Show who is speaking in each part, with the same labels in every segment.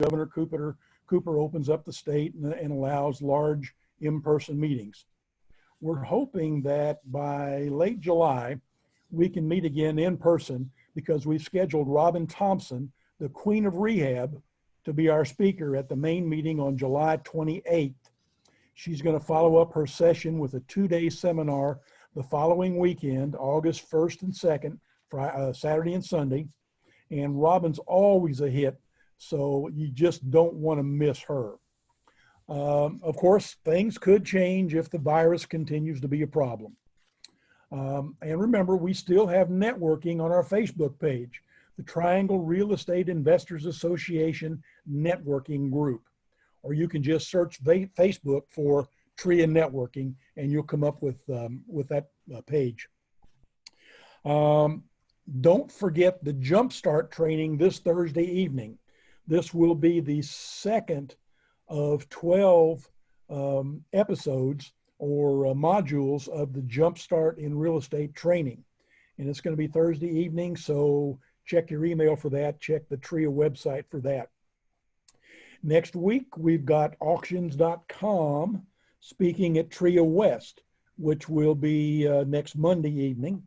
Speaker 1: Governor Cooper opens up the state and allows large in-person meetings. We're hoping that by late July, we can meet again in person because we've scheduled Robin Thompson, the Queen of Rehab, to be our speaker at the main meeting on July 28th. She's going to follow up her session with a 2-day seminar the following weekend, August 1st and 2nd, Saturday and Sunday. And Robin's always a hit, so you just don't want to miss her. Of course, things could change if the virus continues to be a problem. And remember, we still have networking on our Facebook page, the Triangle Real Estate Investors Association networking group. Or you can just search Facebook for TRIA Networking and you'll come up with that page. Don't forget the Jumpstart training this Thursday evening. This will be the second of 12 episodes or modules of the Jumpstart in Real Estate training. And it's going to be Thursday evening, so check your email for that. Check the TRIA website for that. Next week, we've got auctions.com speaking at TRIA West, which will be next Monday evening.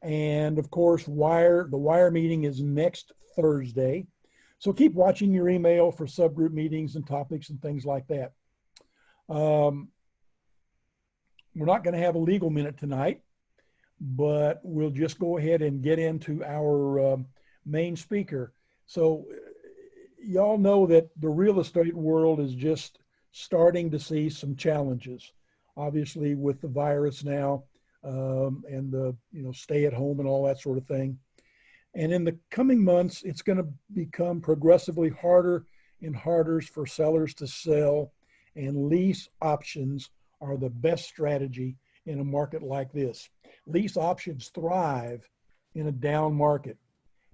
Speaker 1: And of course, the Wire meeting is next Thursday. So keep watching your email for subgroup meetings and topics and things like that. We're not going to have a legal minute tonight, but we'll just go ahead and get into our main speaker. So y'all know that the real estate world is just starting to see some challenges, obviously with the virus now and the stay at home and all that sort of thing. And in the coming months, it's going to become progressively harder and harder for sellers to sell, and lease options are the best strategy in a market like this. Lease options thrive in a down market,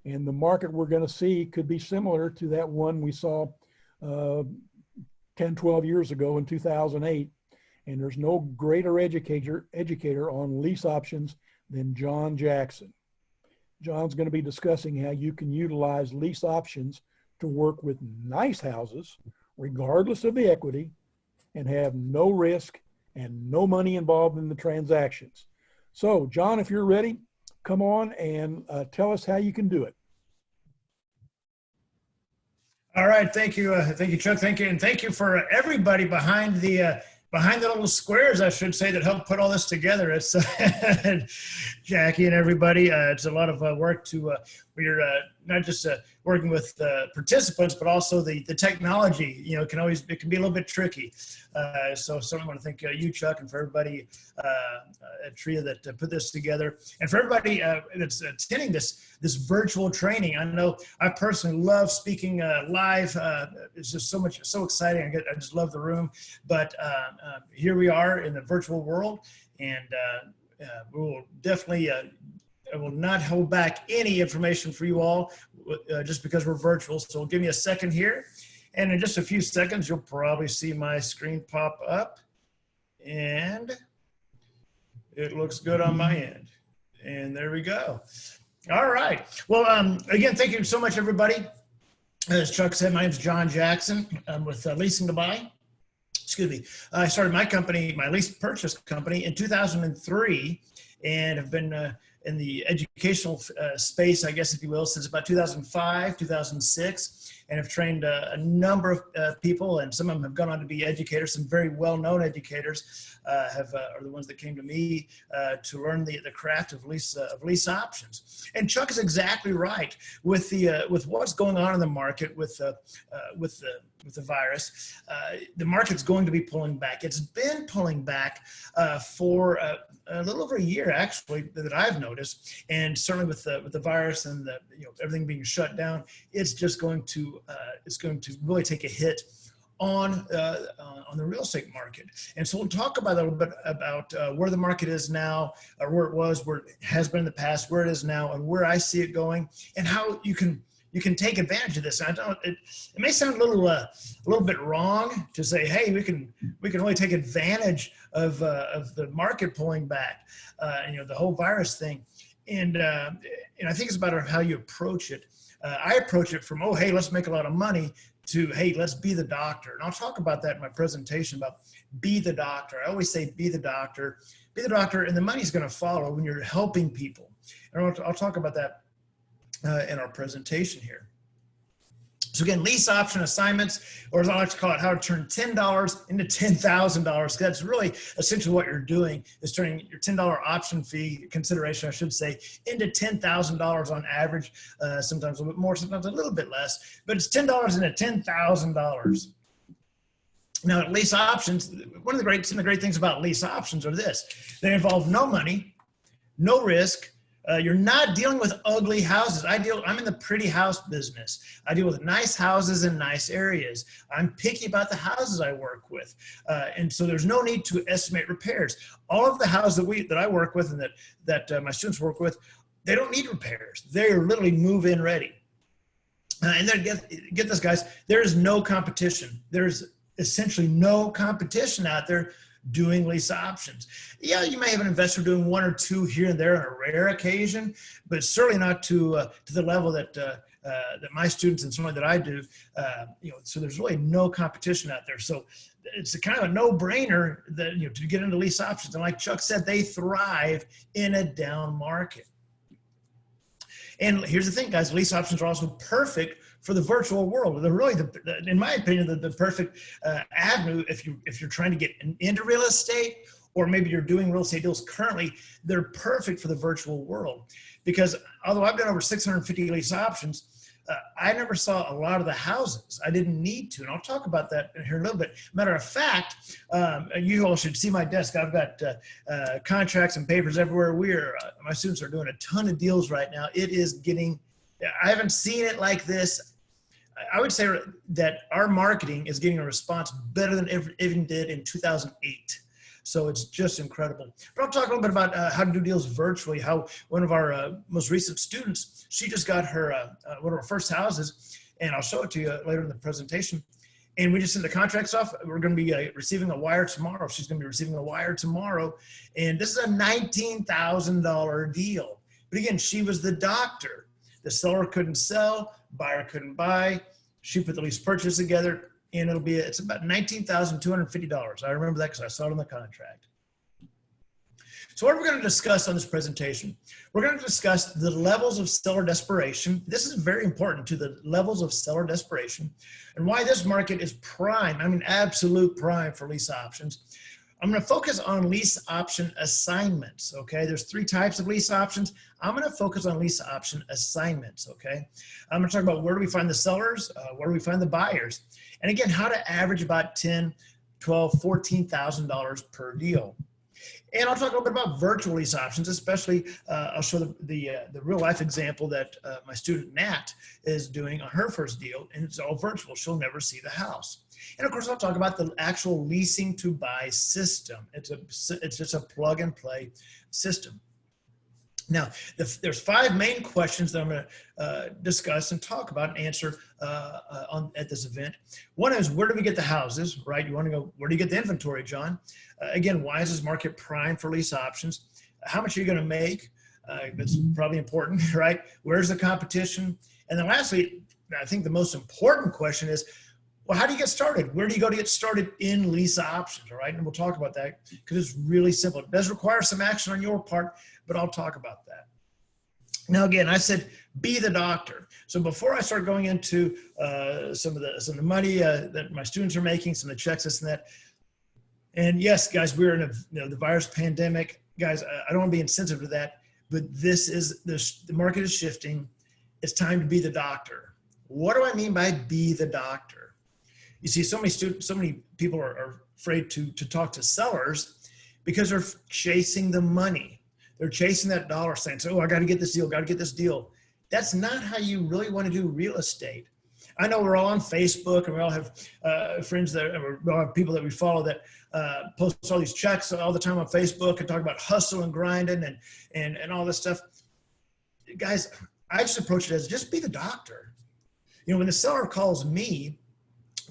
Speaker 1: and the market we're going to see could be similar to that one we saw 10, 12 years ago in 2008. And there's no greater educator on lease options than John Jackson. John's going to be discussing how you can utilize lease options to work with nice houses, regardless of the equity, and have no risk and no money involved in the transactions. So, John, if you're ready, come on and tell us how you can do it.
Speaker 2: All right, thank you, Chuck. Thank you, and thank you for everybody behind the little squares, I should say, that helped put all this together. It's Jackie and everybody. It's a lot of work to, we're not just working with participants, but also the technology, it can be a little bit tricky. So certainly want to thank you, Chuck, and for everybody at TRIA that put this together. And for everybody that's attending this virtual training. I know I personally love speaking live. It's just so exciting. I just love the room. But here we are in the virtual world, and we will definitely I will not hold back any information for you all just because we're virtual. So give me a second here. And in just a few seconds, you'll probably see my screen pop up. And it looks good on my end. And there we go. All right. Well, again, thank you so much, everybody. As Chuck said, my name is John Jackson. I'm with Leasing to Buy. Excuse me. I started my company, my lease purchase company, in 2003, and have been in the educational space, I guess, if you will, since about 2005, 2006, and have trained a number of people, and some of them have gone on to be educators. Some very well-known educators are the ones that came to me to learn the craft of lease options. And Chuck is exactly right with what's going on in the market with the virus. The market's going to be pulling back. It's been pulling back for a little over a year, actually, that I've noticed. And certainly with the virus and everything being shut down, it's just going to really take a hit on the real estate market. And so we'll talk about a little bit about where the market is now, or where it was, where it has been in the past, where it is now, and where I see it going, and how you can take advantage of this. And it may sound a little bit wrong to say, hey, we can really take advantage of the market pulling back, the whole virus thing. And I think it's about how you approach it. I approach it from, oh, hey, let's make a lot of money, to, hey, let's be the doctor. And I'll talk about that in my presentation about be the doctor. I always say be the doctor, and the money's going to follow when you're helping people. And I'll talk about that in our presentation here. So again, lease option assignments, or as I like to call it, how to turn $10 into $10,000. That's really essentially what you're doing, is turning your $10 option fee consideration, I should say, into $10,000 on average, sometimes a little bit more, sometimes a little bit less, but it's $10 into $10,000. Now, lease options, some of the great things about lease options are this: they involve no money, no risk. You're not dealing with ugly houses. I'm in the pretty house business. I deal with nice houses in nice areas. I'm picky about the houses I work with. And so there's no need to estimate repairs. All of the houses that I work with and that my students work with, they don't need repairs. They're literally move-in ready. And then get this, guys, there's no competition. There's essentially no competition out there doing lease options. Yeah, you may have an investor doing one or two here and there on a rare occasion, but certainly not to the level that my students and somebody that I do. So there's really no competition out there. So it's a kind of a no-brainer that to get into lease options. And like Chuck said, they thrive in a down market. And here's the thing, guys: lease options are also perfect for the virtual world. They're really, in my opinion, the perfect avenue if you're trying to get into real estate, or maybe you're doing real estate deals currently. They're perfect for the virtual world, because although I've done over 650 lease options, I never saw a lot of the houses. I didn't need to, and I'll talk about that here in a little bit. Matter of fact, you all should see my desk. I've got contracts and papers everywhere. My students are doing a ton of deals right now. It is getting, I haven't seen it like this. I would say that our marketing is getting a response better than it even did in 2008. So it's just incredible. But I'll talk a little bit about how to do deals virtually, how one of our most recent students, she just got her one of her first houses, and I'll show it to you later in the presentation. And we just sent the contracts off. We're going to be receiving a wire tomorrow. She's going to be receiving a wire tomorrow. And this is a $19,000 deal. But again, she was the doctor. The seller couldn't sell, buyer couldn't buy. She put the lease purchase together, and it's about $19,250. I remember that because I saw it on the contract. So what are we going to discuss on this presentation? We're going to discuss the levels of seller desperation. This is very important, to the levels of seller desperation, and why this market is prime. I mean, absolute prime for lease options. I'm going to focus on lease option assignments, okay? There's 3 types of lease options. I'm going to focus on lease option assignments, okay? I'm going to talk about where do we find the sellers, where do we find the buyers, and again, how to average about $10,000, $12,000, $14,000 per deal. And I'll talk a little bit about virtual lease options, especially I'll show the real life example that my student Nat is doing on her first deal, and it's all virtual. She'll never see the house. And of course, I'll talk about the actual leasing to buy system. It's just a plug and play system. Now, there's 5 main questions that I'm going to discuss and talk about and answer at this event. One is, where do we get the houses, right? You want to go, where do you get the inventory, John? Again, why is this market prime for lease options? How much are you going to make? That's probably important, right? Where's the competition? And then lastly, I think the most important question is, well, how do you get started? Where do you go to get started in lease options, all right? And we'll talk about that because it's really simple. It does require some action on your part, but I'll talk about that. Now, again, I said, be the doctor. So before I start going into some of the money that my students are making, some of the checks, this and that. And yes, guys, we're in the virus pandemic. Guys, I don't want to be insensitive to that, but the market is shifting. It's time to be the doctor. What do I mean by be the doctor? You see, so many people are afraid to talk to sellers because they're chasing the money. They're chasing that dollar, saying, "Oh, I got to get this deal, got to get this deal." That's not how you really want to do real estate. I know we're all on Facebook, and we all have friends we all have people that we follow that post all these checks all the time on Facebook and talk about hustle and grinding and all this stuff. Guys, I just approach it as just be the doctor. When the seller calls me,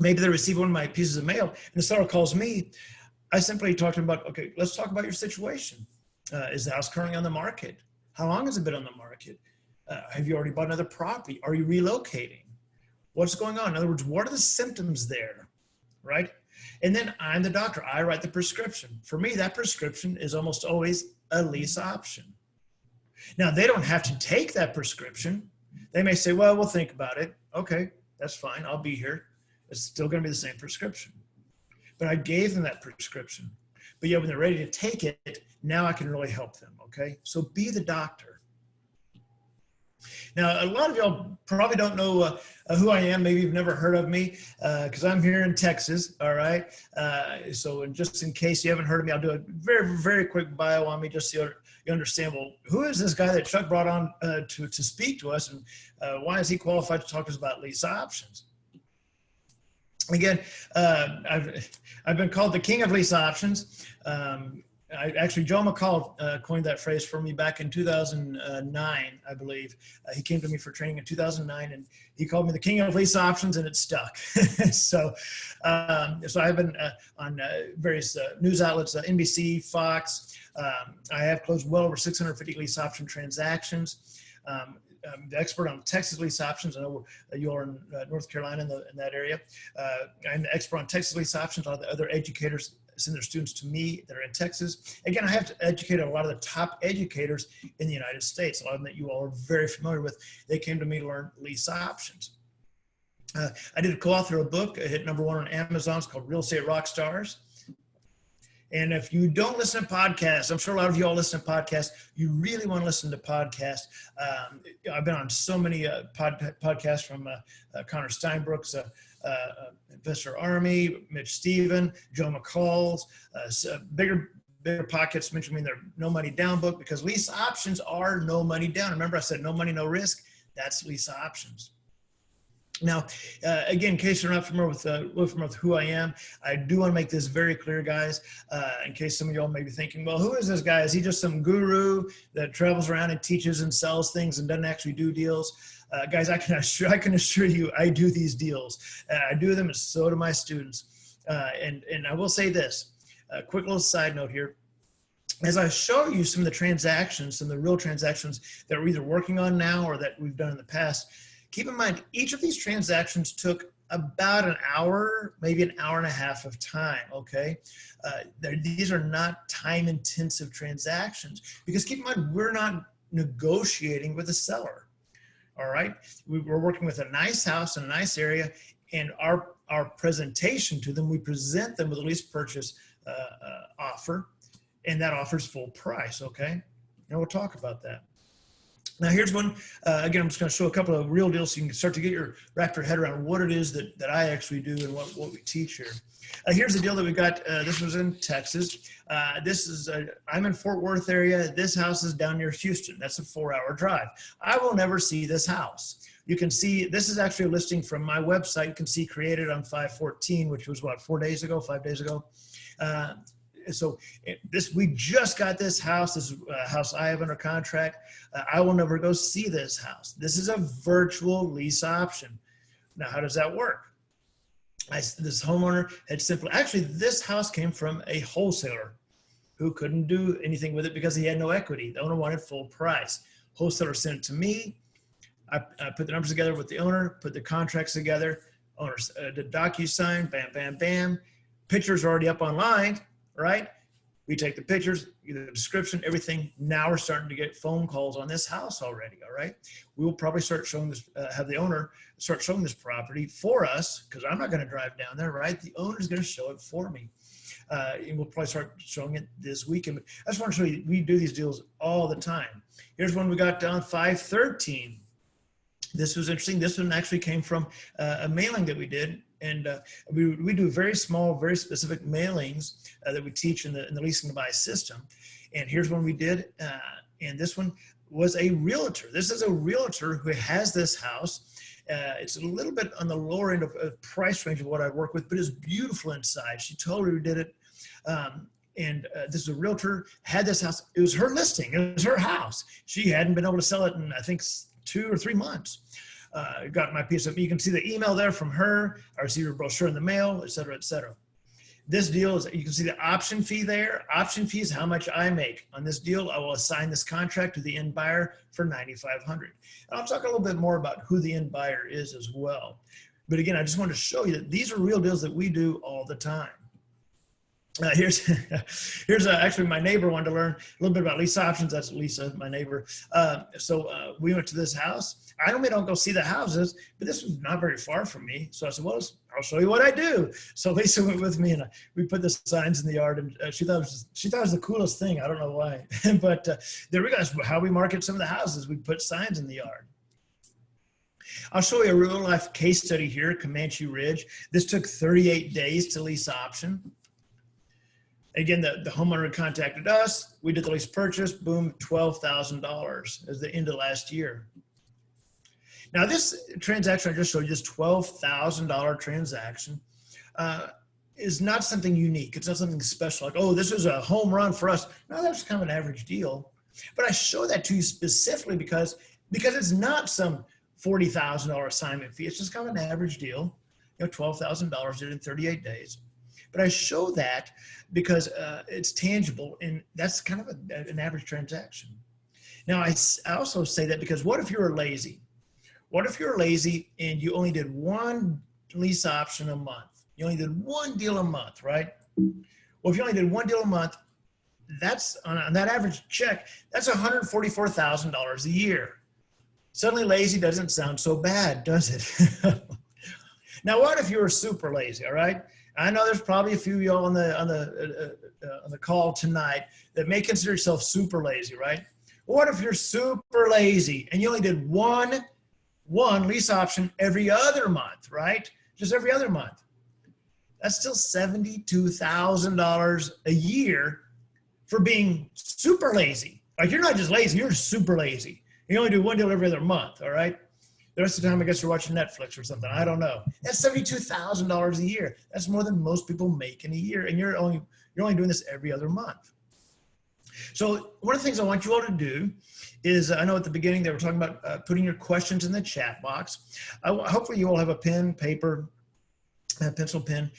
Speaker 2: maybe they receive one of my pieces of mail, and the seller calls me, I simply talk to them about, okay, let's talk about your situation. Is the house currently on the market? How long has it been on the market? Have you already bought another property? Are you relocating? What's going on? In other words, what are the symptoms there, right? And then I'm the doctor. I write the prescription. For me, that prescription is almost always a lease option. Now, they don't have to take that prescription. They may say, well, we'll think about it. Okay, that's fine. I'll be here. It's still going to be the same prescription. But I gave them that prescription. But yeah, when they're ready to take it, now I can really help them, okay? So be the doctor. Now, a lot of y'all probably don't know who I am. Maybe you've never heard of me because I'm here in Texas, all right? So just in case you haven't heard of me, I'll do a very, very quick bio on me just so you understand, well, who is this guy that Chuck brought on to speak to us, and why is he qualified to talk to us about lease options? Again, I've been called the king of lease options. Actually, Joe McCall coined that phrase for me back in 2009, I believe. He came to me for training in 2009, and he called me the king of lease options, and it stuck. So I've been on various news outlets, NBC, Fox. I have closed well over 650 lease option transactions. I'm the expert on Texas lease options. I know you are in North Carolina in that area. I'm the expert on Texas lease options. A lot of the other educators send their students to me that are in Texas. Again, I have to educate a lot of the top educators in the United States, a lot of them that you all are very familiar with. They came to me to learn lease options. I did co-author a book, it hit #1 on Amazon. It's called Real Estate Rockstars. And if you don't listen to podcasts, I'm sure a lot of you all listen to podcasts. You really want to listen to podcasts. I've been on so many podcasts from Connor Steinbrooks, Investor Army, Mitch Stephen, Joe McCall's, bigger pockets, mentioning their No Money Down book, because lease options are no money down. Remember I said no money, no risk? That's lease options. Now, again, in case you're not familiar with who I am, I do want to make this very clear, guys, in case some of y'all may be thinking, well, who is this guy? Is he just some guru that travels around and teaches and sells things and doesn't actually do deals? Guys, I can assure you I do these deals. I do them, and so do my students. And I will say this, a quick little side note here. As I show you some of the transactions, some of the real transactions that we're either working on now or that we've done in the past, keep in mind, each of these transactions took about an hour, maybe an hour and a half of time, okay? These are not time-intensive transactions, because keep in mind, we're not negotiating with the seller, all right? We're working with a nice house in a nice area, and our presentation to them, we present them with a lease purchase offer, and that offers full price, okay? And we'll talk about that. Now here's one, again, I'm just going to show a couple of real deals so you can start to wrap your head around what it is that I actually do and what we teach here. Here's the deal that we got. This was in Texas. I'm in Fort Worth area. This house is down near Houston. That's a 4-hour drive. I will never see this house. You can see, this is actually a listing from my website. You can see created on 5/14, which was what, 5 days ago. So we just got this house. This is a house I have under contract. I will never go see this house. This is a virtual lease option. Now, how does that work? This homeowner had actually, this house came from a wholesaler who couldn't do anything with it because he had no equity. The owner wanted full price. Wholesaler sent it to me. I put the numbers together with the owner, put the contracts together. Owner did DocuSign, bam, bam, bam. Pictures are already up online. Right? We take the pictures, the description, everything. Now we're starting to get phone calls on this house already. All right. We will probably start showing this, have the owner start showing this property for us, because I'm not going to drive down there. Right. The owner's going to show it for me. And we'll probably start showing it this weekend. But I just want to show you, we do these deals all the time. Here's one we got down 5/13. This was interesting. This one actually came from a mailing that we did. And we do very small, very specific mailings that we teach in the leasing to buy system. And here's one we did. And this one was a realtor. This is a realtor who has this house. It's a little bit on the lower end of price range of what I work with, but it's beautiful inside. She totally redid it. This is a realtor, had this house. It was her listing. It was her house. She hadn't been able to sell it in, I think, 2 or 3 months. Got my piece of, you can see the email there from her. I received her brochure in the mail, et cetera, et cetera. This deal is, you can see the option fee there. Option fee is how much I make. On this deal, I will assign this contract to the end buyer for $9,500. And I'll talk a little bit more about who the end buyer is as well. But again, I just wanted to show you that these are real deals that we do all the time. Here's actually my neighbor wanted to learn a little bit about lease options. That's Lisa, my neighbor. So we went to this house. I normally don't go see the houses, but this was not very far from me. So I said, well, I'll show you what I do. So Lisa went with me, and we put the signs in the yard, and she thought it was the coolest thing. I don't know why, but there we go. That's how we market some of the houses. We put signs in the yard. I'll show you a real life case study here, Comanche Ridge. This took 38 days to lease option. Again, the homeowner contacted us. We did the lease purchase. Boom, $12,000 as the end of last year. Now, this transaction I just showed you, this $12,000 transaction, is not something unique. It's not something special, like, oh, this is a home run for us. No, that's kind of an average deal. But I show that to you specifically because it's not some $40,000 assignment fee. It's just kind of an average deal. You know, $12,000 did in 38 days. But I show that because it's tangible, and that's kind of an average transaction. Now, I also say that because what if you were lazy? What if you're lazy and you only did one lease option a month? You only did one deal a month, right? Well, if you only did one deal a month, that's on that average check, that's $144,000 a year. Suddenly lazy doesn't sound so bad, does it? Now, what if you were super lazy, all right? I know there's probably a few of y'all on the call tonight that may consider yourself super lazy, right? What if you're super lazy and you only did one lease option every other month, right? Just every other month. That's still $72,000 a year for being super lazy. Like, you're not just lazy, you're super lazy. You only do one deal every other month, all right? The rest of the time, I guess you're watching Netflix or something. I don't know. That's $72,000 a year. That's more than most people make in a year, and you're only doing this every other month. So one of the things I want you all to do is, I know at the beginning they were talking about putting your questions in the chat box. Hopefully you all have a pen, paper, a pencil, pen.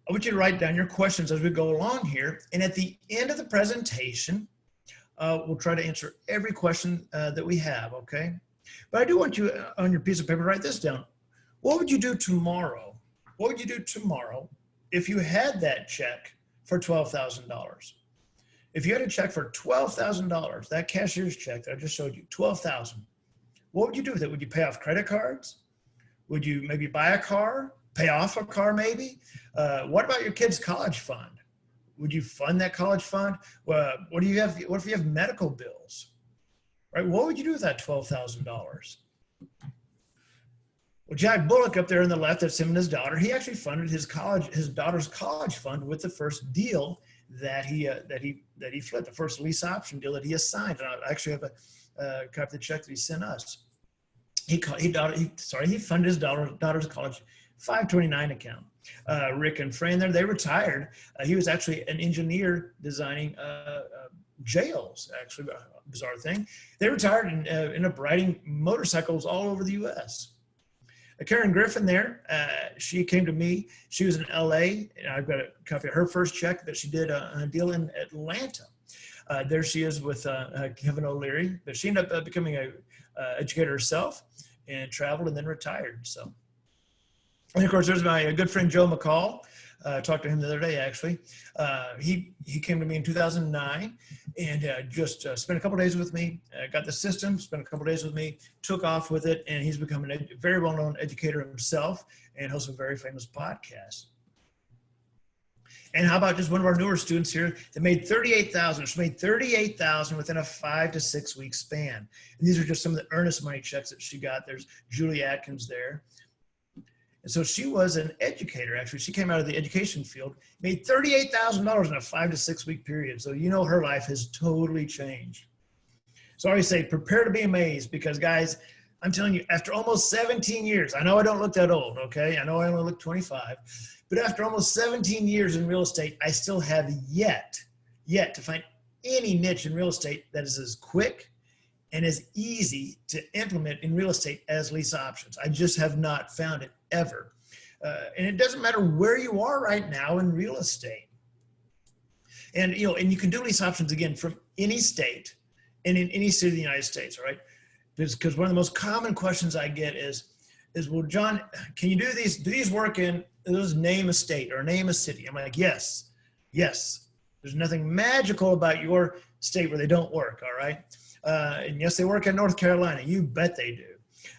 Speaker 2: I want you to write down your questions as we go along here, and at the end of the presentation, we'll try to answer every question that we have, okay? But I do want you on your piece of paper, write this down. What would you do tomorrow? What would you do tomorrow if you had that check for $12,000? If you had a check for $12,000, that cashier's check that I just showed you, $12,000, what would you do with it? Would you pay off credit cards? Would you maybe buy a car, pay off a car maybe? What about your kid's college fund? Would you fund that college fund? What if you have medical bills? Right? What would you do with that $12,000? Well, Jack Bullock up there on the left, that's him and his daughter. He actually funded his daughter's college fund with the first deal that he flipped, the first lease option deal that he assigned. And I actually have a copy of the check that he sent us. He funded his daughter's college 529 account. Rick and Fran there, they retired. He was actually an engineer designing jails, actually, a bizarre thing. They retired and ended up riding motorcycles all over the U.S. Karen Griffin there, she came to me. She was in L.A., and I've got a copy of her first check that she did a deal in Atlanta. There she is with Kevin O'Leary, but she ended up becoming an educator herself and traveled and then retired. So, and of course, there's my good friend Joe McCall. Talked to him the other day, actually. He came to me in 2009 and just spent a couple days with me, got the system, spent a couple days with me, took off with it, and he's become a very well-known educator himself and hosts a very famous podcast. And how about just one of our newer students here that made $38,000? She made $38,000 within a 5 to 6 week span. And these are just some of the earnest money checks that she got. There's Julie Atkins there. And so she was an educator, actually. She came out of the education field, made $38,000 in a 5 to 6 week period. So, you know, her life has totally changed. So I always say, prepare to be amazed, because guys, I'm telling you, after almost 17 years, I know I don't look that old, okay? I know I only look 25, but after almost 17 years in real estate, I still have yet to find any niche in real estate that is as quick and as easy to implement in real estate as lease options. I just have not found it ever. And it doesn't matter where you are right now in real estate. And, you know, and you can do lease options again from any state and in any city of the United States, all right? Because one of the most common questions I get is, well, John, can you do these work in, let's name a state or name a city? I'm like, yes. There's nothing magical about your state where they don't work, all right? And yes, they work in North Carolina. You bet they do.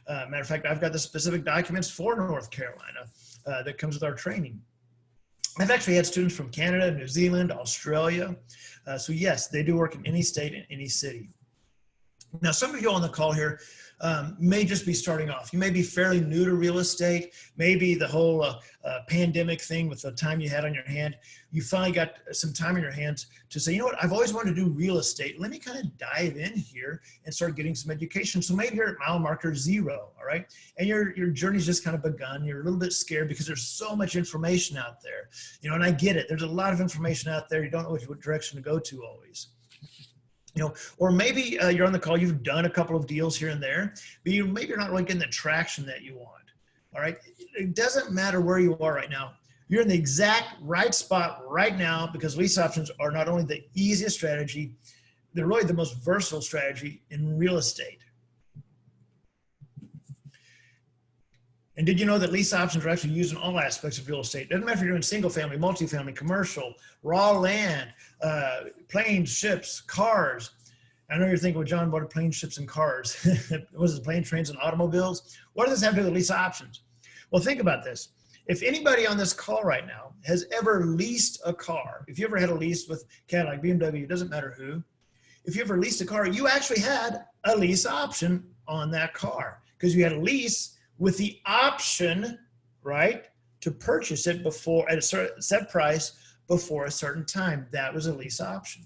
Speaker 2: Matter of fact, I've got the specific documents for North Carolina that comes with our training. I've actually had students from Canada, New Zealand, Australia. So yes, they do work in any state and any city. Now, some of you on the call here may just be starting off. You may be fairly new to real estate. Maybe the whole pandemic thing with the time you had on your hand, you finally got some time in your hands to say, you know what, I've always wanted to do real estate. Let me kind of dive in here and start getting some education. So maybe you're at mile marker 0, all right? And your journey's just kind of begun. You're a little bit scared because there's so much information out there. You know, and I get it. There's a lot of information out there. You don't know what direction to go to always. You know, or maybe you're on the call, you've done a couple of deals here and there, but maybe you're not really getting the traction that you want. All right. It doesn't matter where you are right now. You're in the exact right spot right now because lease options are not only the easiest strategy, they're really the most versatile strategy in real estate. And did you know that lease options are actually used in all aspects of real estate? Doesn't matter if you're doing single family, multifamily, commercial, raw land, planes, ships, cars. I know you're thinking, well, John, what are planes, ships, and cars? What is it, planes, trains, and automobiles? What does this have to do with lease options? Well, think about this. If anybody on this call right now has ever leased a car, if you ever had a lease with Cadillac, BMW, it doesn't matter who, if you ever leased a car, you actually had a lease option on that car because you had a lease with the option, right, to purchase it before at a set price before a certain time. That was a lease option.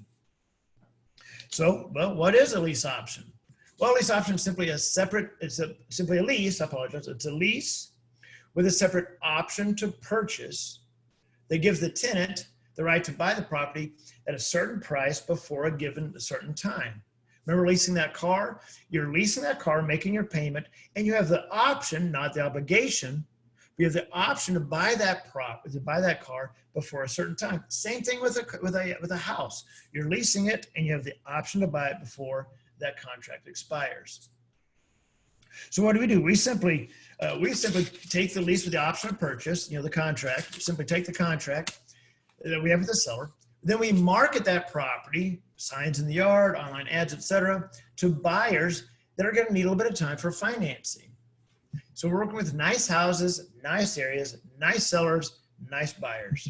Speaker 2: So, well, what is a lease option? Well, a lease option is simply simply a lease, I apologize. It's a lease with a separate option to purchase that gives the tenant the right to buy the property at a certain price before a certain time. Remember leasing that car? You're leasing that car, making your payment, and you have the option, not the obligation, but you have the option to buy that car before a certain time. Same thing with a house. You're leasing it, and you have the option to buy it before that contract expires. So what do? We simply take the lease with the option of purchase, you know, the contract. We simply take the contract that we have with the seller. Then we market that property, signs in the yard, online ads, etc., to buyers that are going to need a little bit of time for financing. So we're working with nice houses, nice areas, nice sellers, nice buyers.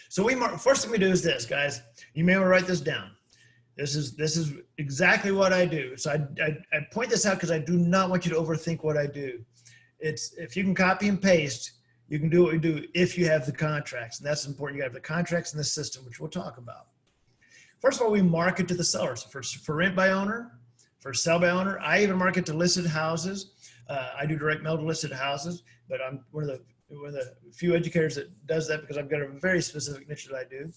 Speaker 2: So first thing we do is this, guys. You may want to write this down. This is exactly what I do. So I point this out because I do not want you to overthink what I do. It's if you can copy and paste, you can do what we do if you have the contracts. And that's important. You have the contracts in the system, which we'll talk about. First of all, we market to the sellers for rent by owner, for sell by owner. I even market to listed houses. I do direct mail to listed houses, but I'm one of the few educators that does that because I've got a very specific niche that I do,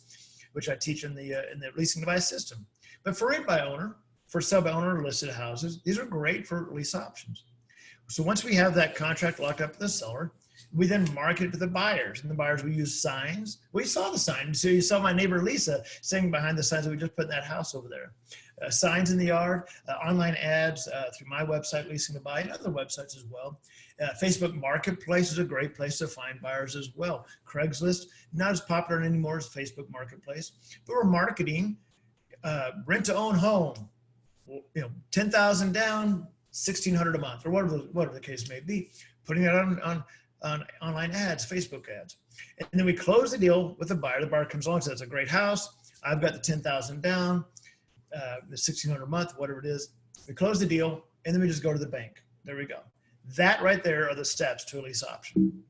Speaker 2: which I teach in the leasing to buy system. But for rent by owner, for sell by owner, listed houses, these are great for lease options. So once we have that contract locked up with the seller, we then market it to the buyers, and the buyers will use signs. We saw the sign. So you saw my neighbor Lisa sitting behind the signs that we just put in that house over there. Signs in the yard, online ads through my website, Leasing to Buy, and other websites as well. Facebook Marketplace is a great place to find buyers as well. Craigslist, not as popular anymore as Facebook Marketplace, but we're marketing rent to own home, you know, $10,000 down, $1,600 a month, or whatever the case may be. Putting it on online ads, Facebook ads. And then we close the deal with the buyer. The buyer comes along and says, it's a great house. I've got the $10,000 down, the $1,600 a month, whatever it is. We close the deal, and then we just go to the bank. There we go. That right there are the steps to a lease option.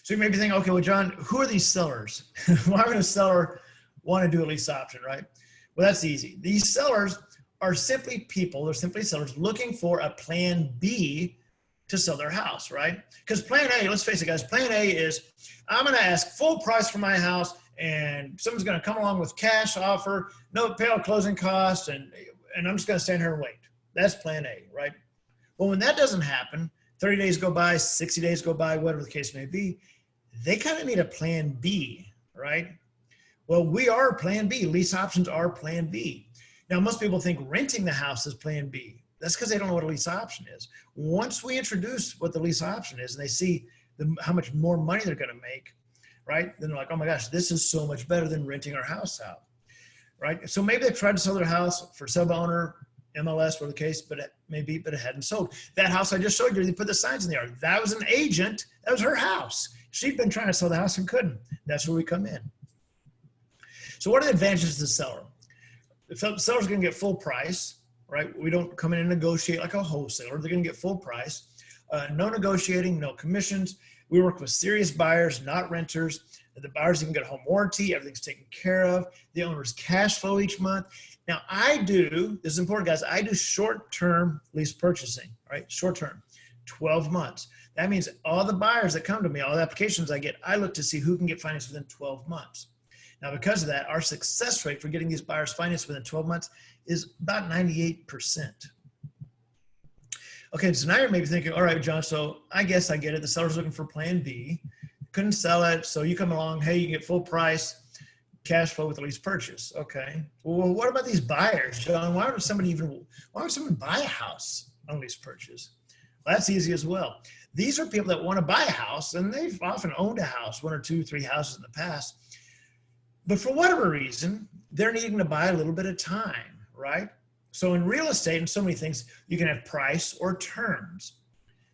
Speaker 2: So you may be thinking, okay, well, John, who are these sellers? Why would a seller want to do a lease option, right? Well, that's easy. These sellers are simply people, they're simply sellers looking for a plan B to sell their house, right? Because plan A, let's face it, guys, plan A is I'm going to ask full price for my house, and someone's going to come along with cash offer, no pay all closing costs, and I'm just going to stand here and wait. That's plan A, right? Well, when that doesn't happen, 30 days go by, 60 days go by, whatever the case may be, they kind of need a plan B, right? Well, we are plan B. Lease options are plan B. Now, most people think renting the house is plan B. That's because they don't know what a lease option is. Once we introduce what the lease option is and they see how much more money they're going to make, right? Then they're like, oh my gosh, this is so much better than renting our house out, right? So maybe they tried to sell their house for sub-owner, MLS, whatever the case, but it hadn't sold. That house I just showed you, they put the signs in the yard. That was an agent. That was her house. She'd been trying to sell the house and couldn't. That's where we come in. So what are the advantages to the seller? The seller's going to get full price, right? We don't come in and negotiate like a wholesaler. They're going to get full price. No negotiating, no commissions. We work with serious buyers, not renters. The buyers even get a home warranty. Everything's taken care of. The owner's cash flow each month. Now this is important, guys, I do short-term lease purchasing, right? Short-term, 12 months. That means all the buyers that come to me, all the applications I get, I look to see who can get financed within 12 months. Now, because of that, our success rate for getting these buyers financed within 12 months is about 98%. Okay, so now you're maybe thinking, all right, John, so I guess I get it. The seller's looking for plan B, couldn't sell it. So you come along, hey, you get full price, cash flow with a lease purchase. Okay. Well, what about these buyers, John? Why would someone buy a house on a lease purchase? Well, that's easy as well. These are people that want to buy a house, and they've often owned a house, 1 or 2, 3 houses in the past. But for whatever reason, they're needing to buy a little bit of time, right? So in real estate and so many things, you can have price or terms.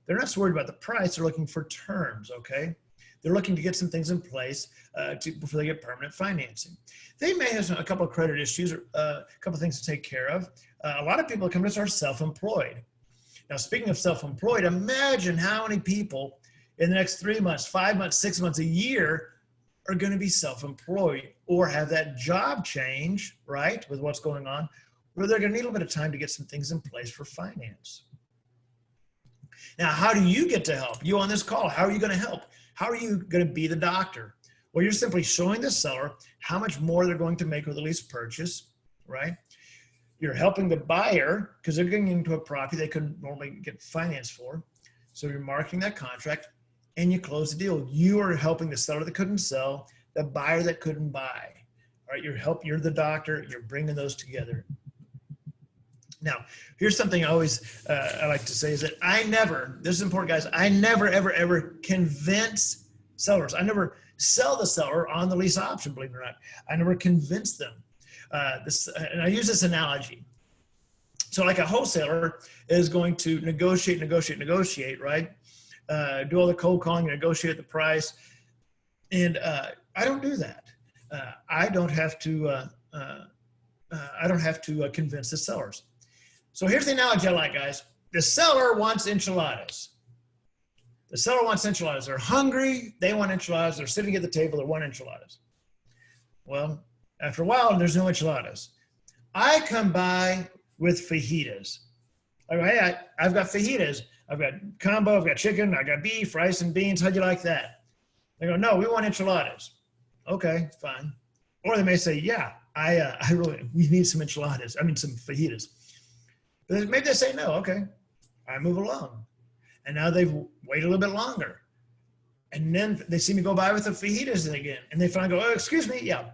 Speaker 2: They're not so worried about the price. They're looking for terms, okay? They're looking to get some things in place before they get permanent financing. They may have a couple of credit issues or a couple of things to take care of. A lot of people that come to us are self-employed. Now, speaking of self-employed, imagine how many people in the next 3 months, 5 months, 6 months, a year are going to be self-employed or have that job change, right, with what's going on, where they're going to need a little bit of time to get some things in place for finance. Now, how do you get to help? You on this call, how are you going to help? How are you going to be the doctor? Well, you're simply showing the seller how much more they're going to make with a lease purchase, right? You're helping the buyer because they're getting into a property they couldn't normally get financed for. So you're marking that contract and you close the deal. You are helping the seller that couldn't sell, the buyer that couldn't buy. All right, you're the doctor, you're bringing those together. Now, here's something I always I like to say is that this is important, guys, I never, ever, ever convince sellers. I never sell the seller on the lease option, believe it or not. I never convince them. And I use this analogy. So like a wholesaler is going to negotiate, right? Do all the cold calling, negotiate the price. And I don't do that. I don't have to convince the sellers. So here's the analogy I like, guys. The seller wants enchiladas. The seller wants enchiladas. They're hungry. They want enchiladas. They're sitting at the table. They want enchiladas. Well, after a while, there's no enchiladas. I come by with fajitas. I go, hey, I've got fajitas. I've got combo. I've got chicken. I got beef, rice, and beans. How'd you like that? They go, no, we want enchiladas. Okay, fine. Or they may say, yeah, we need some enchiladas. I mean, some fajitas. But maybe they say no. Okay, I move along. And now they've waited a little bit longer. And then they see me go by with the fajitas again. And they finally go, oh, excuse me. Yeah,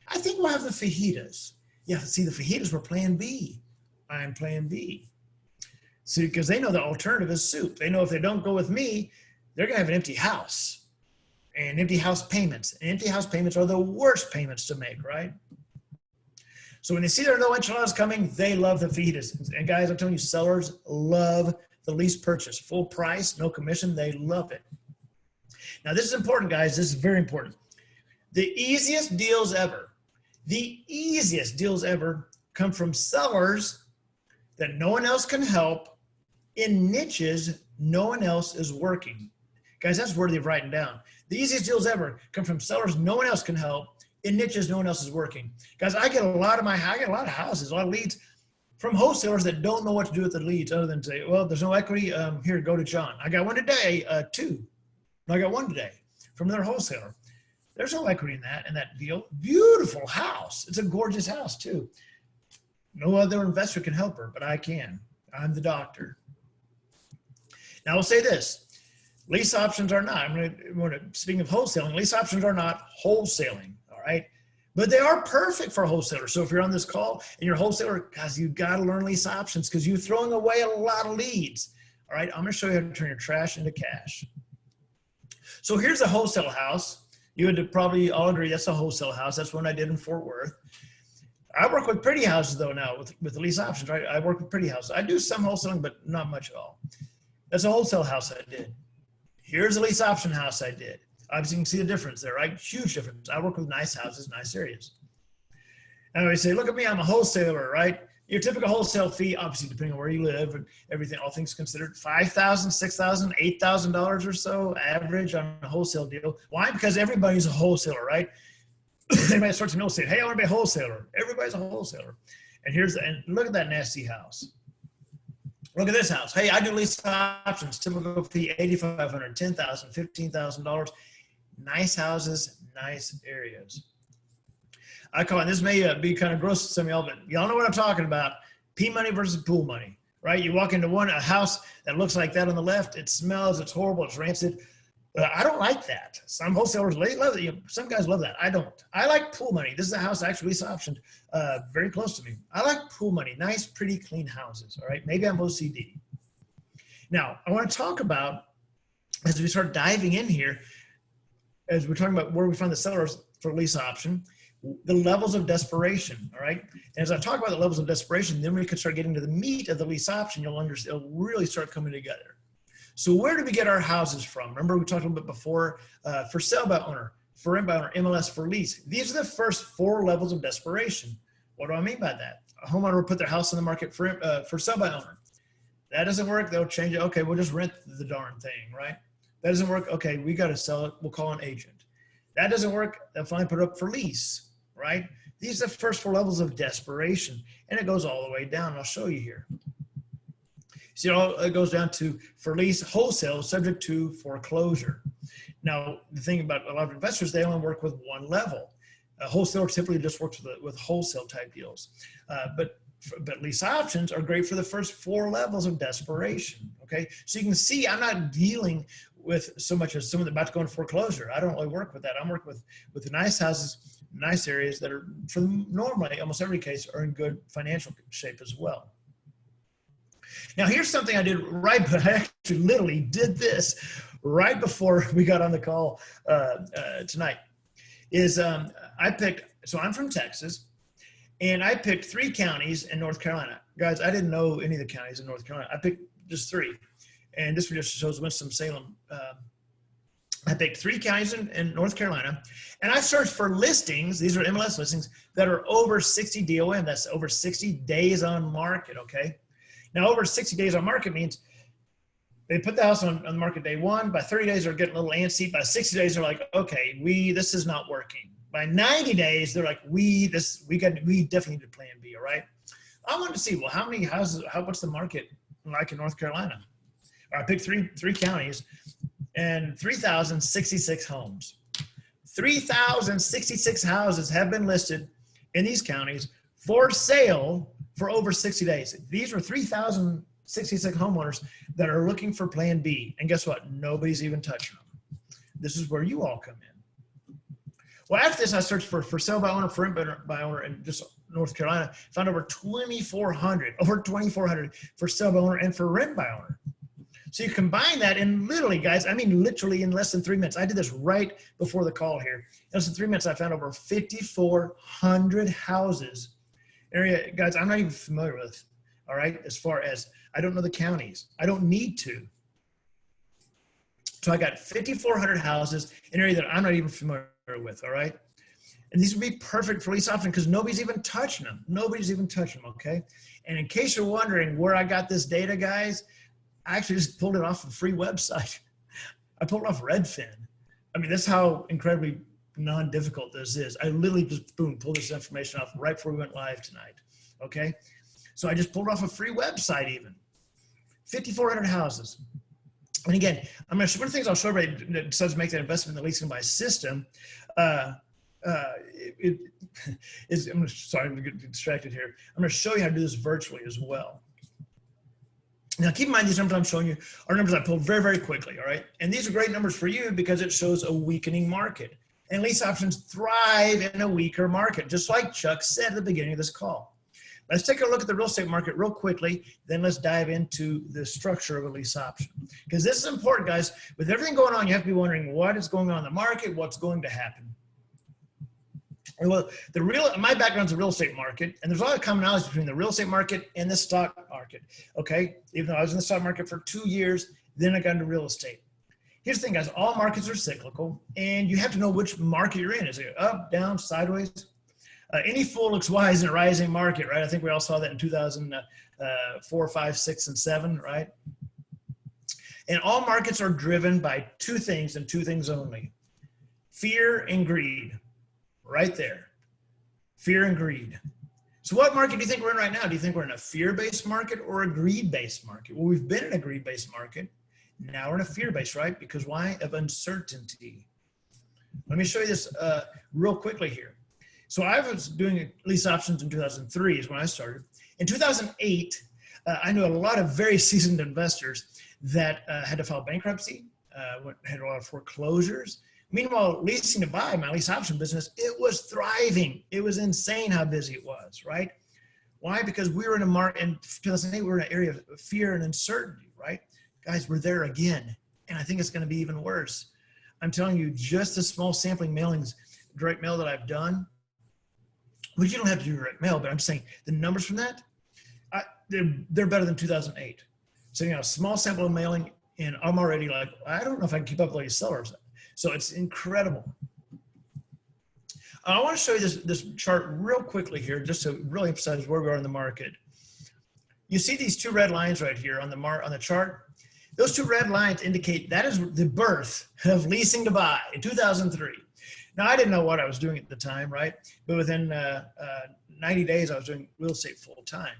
Speaker 2: I think we'll have the fajitas. Yeah, see, the fajitas were plan B. I'm plan B. See, because they know the alternative is soup. They know if they don't go with me, they're going to have an empty house and empty house payments. And empty house payments are the worst payments to make, right? So when they see there are no enchiladas coming, they love the fajitas. And guys, I'm telling you, sellers love the lease purchase. Full price, no commission, they love it. Now, this is important, guys. This is very important. The easiest deals ever come from sellers that no one else can help in niches no one else is working. Guys, that's worthy of writing down. The easiest deals ever come from sellers no one else can help in niches no one else is working. Guys, I get a lot of houses, a lot of leads from wholesalers that don't know what to do with the leads other than say, well, there's no equity. Here, go to John. I got one today, two. No, I got one today from another wholesaler. There's no equity in that deal. Beautiful house. It's a gorgeous house too. No other investor can help her, but I can. I'm the doctor. Now I'll say this, lease options are not, speaking of wholesaling, lease options are not wholesaling, all right? But they are perfect for wholesalers. So if you're on this call and you're a wholesaler, guys, you got to learn lease options because you're throwing away a lot of leads. All right, I'm going to show you how to turn your trash into cash. So here's a wholesale house. You would probably all agree that's a wholesale house. That's one I did in Fort Worth. I work with pretty houses though now with the lease options, right? I work with pretty houses. I do some wholesaling, but not much at all. That's a wholesale house I did. Here's a lease option house I did. Obviously, you can see the difference there, right? Huge difference. I work with nice houses, nice areas. And I say, look at me, I'm a wholesaler, right? Your typical wholesale fee, obviously, depending on where you live and everything, all things considered, $5,000, $6,000, $8,000 or so average on a wholesale deal. Why? Because everybody's a wholesaler, right? They might start to know, say, hey, I want to be a wholesaler. Everybody's a wholesaler. And look at that nasty house. Look at this house. Hey, I do lease options. Typical fee, $8,500, $10,000, $15,000. Nice houses, nice areas. I call it, this may be kind of gross to some of y'all, but y'all know what I'm talking about. P money versus pool money, right? You walk into a house that looks like that on the left. It smells, it's horrible, it's rancid. I don't like that. Some wholesalers love it. Some guys love that. I don't. I like pool money. This is a house actually lease optioned very close to me. I like pool money. Nice, pretty, clean houses. All right. Maybe I'm OCD. Now, I want to talk about, as we start diving in here, as we're talking about where we find the sellers for lease option, the levels of desperation. All right. And as I talk about the levels of desperation, then we can start getting to the meat of the lease option. You'll understand, it'll really start coming together. So where do we get our houses from? Remember we talked a little bit before, for sale by owner, for rent by owner, MLS for lease. These are the first 4 levels of desperation. What do I mean by that? A homeowner will put their house on the market for sale by owner. That doesn't work, they'll change it. Okay, we'll just rent the darn thing, right? That doesn't work, okay, we got to sell it, we'll call an agent. That doesn't work, they'll finally put it up for lease, right? These are the first 4 levels of desperation, and it goes all the way down. I'll show you here. See, it goes down to for lease wholesale subject to foreclosure. Now, the thing about a lot of investors, they only work with one level. A wholesaler typically just works with wholesale type deals. But lease options are great for the first 4 levels of desperation, okay? So you can see I'm not dealing with so much as someone that's about to go into foreclosure. I don't really work with that. I'm working with the nice houses, nice areas that are, for normally, almost every case, are in good financial shape as well. Now, here's something I did but I actually literally did this right before we got on the call tonight, is I picked, so I'm from Texas, and I picked 3 counties in North Carolina. Guys, I didn't know any of the counties in North Carolina. I picked just 3, and this just shows Winston-Salem. I picked 3 counties in North Carolina, and I searched for listings. These are MLS listings that are over 60 DOM. That's over 60 days on market, okay? Now, over 60 days on market means they put the house on the market day 1. By 30 days, they're getting a little antsy. By 60 days, they're like, okay, this is not working. By 90 days, they're like, we definitely need a plan B, all right? I wanted to see, well, how many houses, what's the market like in North Carolina? I picked three counties and 3,066 homes. 3,066 houses have been listed in these counties for sale for over 60 days. These are 3,066 homeowners that are looking for plan B. And guess what? Nobody's even touching them. This is where you all come in. Well, after this, I searched for sale by owner, for rent by owner in just North Carolina, found over 2,400 for sale by owner and for rent by owner. So you combine that, and literally, guys, I mean literally in less than 3 minutes. I did this right before the call here. In less than 3 minutes, I found over 5,400 houses. Area, guys, I'm not even familiar with, all right, as far as I don't know the counties. I don't need to. So I got 5,400 houses in an area that I'm not even familiar with, all right? And these would be perfect for lease option because nobody's even touching them. Nobody's even touching them, okay? And in case you're wondering where I got this data, guys, I actually just pulled it off a free website. I pulled it off Redfin. I mean, that's how incredibly non-difficult this is. I literally just, boom, pulled this information off right before we went live tonight, okay? So I just pulled off a free website even. 5,400 houses. And again, one of the things I'll show everybody that decides to make that investment in the leasing by system sorry, I'm gonna get distracted here. I'm gonna show you how to do this virtually as well. Now, keep in mind, these numbers I'm showing you are numbers I pulled very, very quickly, all right? And these are great numbers for you because it shows a weakening market. And lease options thrive in a weaker market, just like Chuck said at the beginning of this call. Let's take a look at the real estate market real quickly, then let's dive into the structure of a lease option. Because this is important, guys. With everything going on, you have to be wondering what is going on in the market, what's going to happen. Well, my background's the real estate market, and there's a lot of commonalities between the real estate market and the stock market, okay? Even though I was in the stock market for 2 years, then I got into real estate. Here's the thing, guys, all markets are cyclical, and you have to know which market you're in. Is it up, down, sideways? Any fool looks wise in a rising market, right? I think we all saw that in 2004, 5, 6, and 7, right? And all markets are driven by two things and two things only: fear and greed. Right there, fear and greed. So what market do you think we're in right now? Do you think we're in a fear-based market or a greed-based market? Well, we've been in a greed-based market. Now we're in a fear-based, right? Because why? Of uncertainty. Let me show you this real quickly here. So I was doing lease options in 2003 is when I started. In 2008, I knew a lot of very seasoned investors that had to file bankruptcy, had a lot of foreclosures. Meanwhile, leasing to buy, my lease option business, it was thriving. It was insane how busy it was, right? Why? Because we were in a market, in 2008, we were in an area of fear and uncertainty, right? Guys, we're there again, and I think it's going to be even worse. I'm telling you, just the small sampling mailings, direct mail that I've done, which you don't have to do direct mail, but I'm saying the numbers from that, they're better than 2008. So, you know, small sample of mailing, and I'm already like, I don't know if I can keep up with these sellers. So it's incredible. I want to show you this chart real quickly here, just to really emphasize where we are in the market. You see these two red lines right here on the chart? Those two red lines indicate that is the birth of leasing to buy in 2003. Now, I didn't know what I was doing at the time, right? But within 90 days, I was doing real estate full time.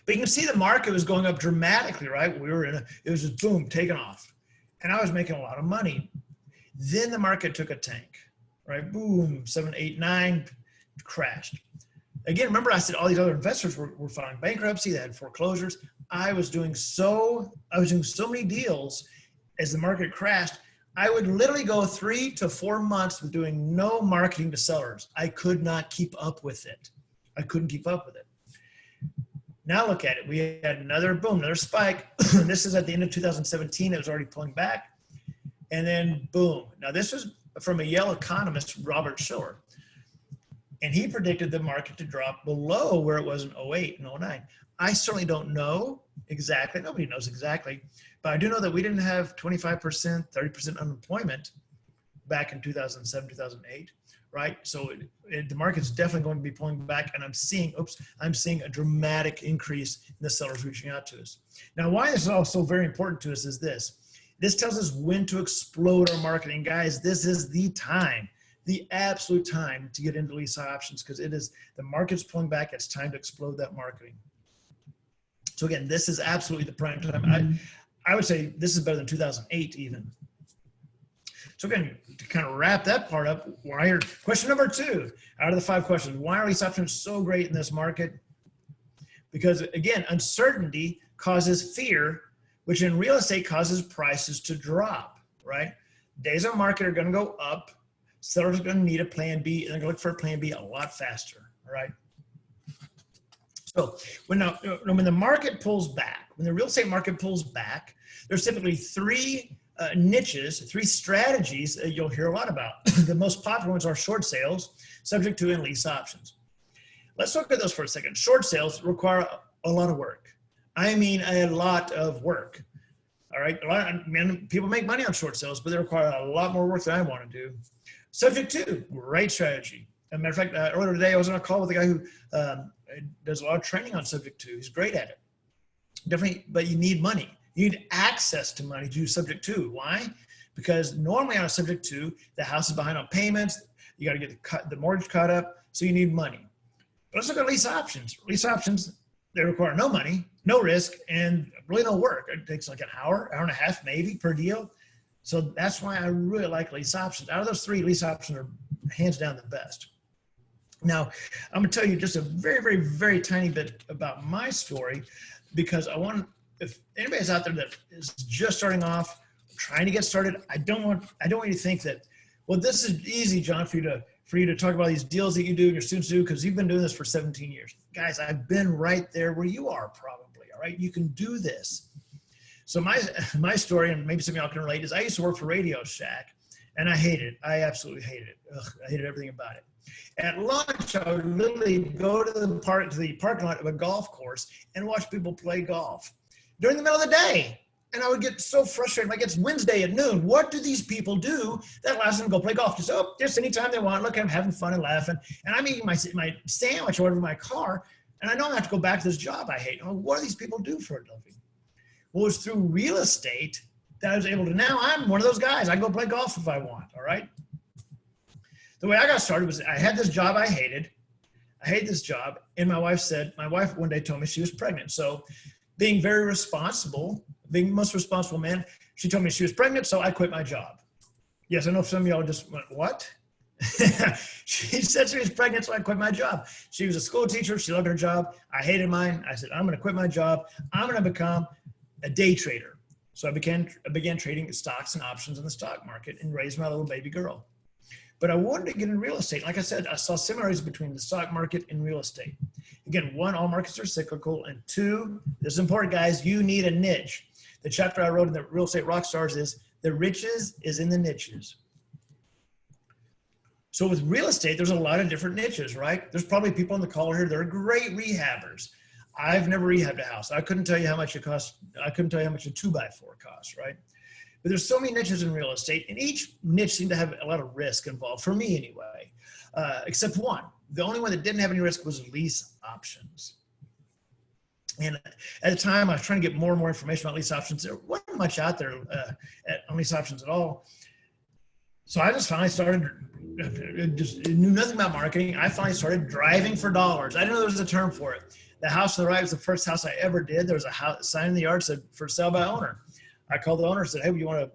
Speaker 2: But you can see the market was going up dramatically, right? It was just boom, taking off. And I was making a lot of money. Then the market took a tank, right? Boom, 7, 8, 9, crashed. Again, remember I said all these other investors were filing bankruptcy, they had foreclosures. I was doing so many deals as the market crashed. I would literally go 3 to 4 months with doing no marketing to sellers. I could not keep up with it. I couldn't keep up with it. Now look at it. We had another boom, another spike. This is at the end of 2017. It was already pulling back. And then boom. Now this was from a Yale economist, Robert Shiller. And he predicted the market to drop below where it was in 08 and 09. I certainly don't know exactly. Nobody knows exactly. But I do know that we didn't have 25%, 30% unemployment back in 2007, 2008. Right? So the market's definitely going to be pulling back, and I'm seeing a dramatic increase in the sellers reaching out to us. Now, why this is also very important to us is this. This tells us when to explode our marketing. Guys, this is the time, the absolute time to get into lease options, because the market's pulling back. It's time to explode that marketing. So again, this is absolutely the prime time. I would say this is better than 2008 even. So again, to kind of wrap that part up, question number 2 out of the 5 questions, why are lease options so great in this market? Because again, uncertainty causes fear, which in real estate causes prices to drop, right? Days on market are going to go up. Sellers are going to need a plan B, and they're going to look for a plan B a lot faster, all right? So when the market pulls back, when the real estate market pulls back, there's typically 3 niches, 3 strategies that you'll hear a lot about. The most popular ones are short sales, subject to, and lease options. Let's look at those for a second. Short sales require a lot of work. I mean, a lot of work. All right. People make money on short sales, but they require a lot more work than I want to do. Subject to, great strategy. As a matter of fact, earlier today, I was on a call with a guy who does a lot of training on subject to. He's great at it. Definitely, but you need money. You need access to money to do subject to. Why? Because normally on a subject to, the house is behind on payments. You got to get the mortgage caught up. So you need money. But let's look at lease options. Lease options, they require no money, no risk, and really no work. It takes like an hour and a half maybe per deal. So that's why I really like lease options. Out of those 3, lease options are hands down the best. Now, I'm going to tell you just a very, very, very tiny bit about my story, because I want if anybody's out there that is just starting off, trying to get started, I don't want you to think that, well, this is easy, John, for you to talk about these deals that you do and your students do, because you've been doing this for 17 years. Guys, I've been right there where you are probably, all right? You can do this. So my story, and maybe some of y'all can relate, is I used to work for Radio Shack, and I hated it. I absolutely hated it. Ugh, I hated everything about it. At lunch, I would literally go to the parking lot of a golf course and watch people play golf during the middle of the day. And I would get so frustrated. Like, it's Wednesday at noon. What do these people do that allows them to go play golf? Just anytime they want. Look, I'm having fun and laughing. And I'm eating my sandwich or whatever in my car. And I know I have to go back to this job I hate. What do these people do for a living? Well, it was through real estate that I was able to, now I'm one of those guys. I go play golf if I want, all right? The way I got started was I had this job I hated. I hate this job. And my wife one day told me she was pregnant. So being very responsible, being the most responsible man, she told me she was pregnant, so I quit my job. Yes, I know some of y'all just went, what? She said she was pregnant, so I quit my job. She was a school teacher. She loved her job. I hated mine. I said, I'm going to quit my job. I'm going to become a day trader. So I began trading stocks and options in the stock market and raised my little baby girl. But I wanted to get in real estate. Like I said, I saw similarities between the stock market and real estate. Again, one, all markets are cyclical. And two, this is important, guys, you need a niche. The chapter I wrote in the Real Estate Rockstars is the riches is in the niches. So with real estate, there's a lot of different niches, right? There's probably people on the call here that are great rehabbers. I've never rehabbed a house. I couldn't tell you how much it costs. I couldn't tell you how much a 2x4 costs, right? But there's so many niches in real estate, and each niche seemed to have a lot of risk involved, for me anyway, except one. The only one that didn't have any risk was lease options. And at the time, I was trying to get more and more information about lease options. There wasn't much out there on lease options at all. So I just finally started, just knew nothing about marketing. I finally started driving for dollars. I didn't know there was a term for it. The house on the right was the first house I ever did. There was a sign in the yard that said, for sale by owner. I called the owner and said, hey, you want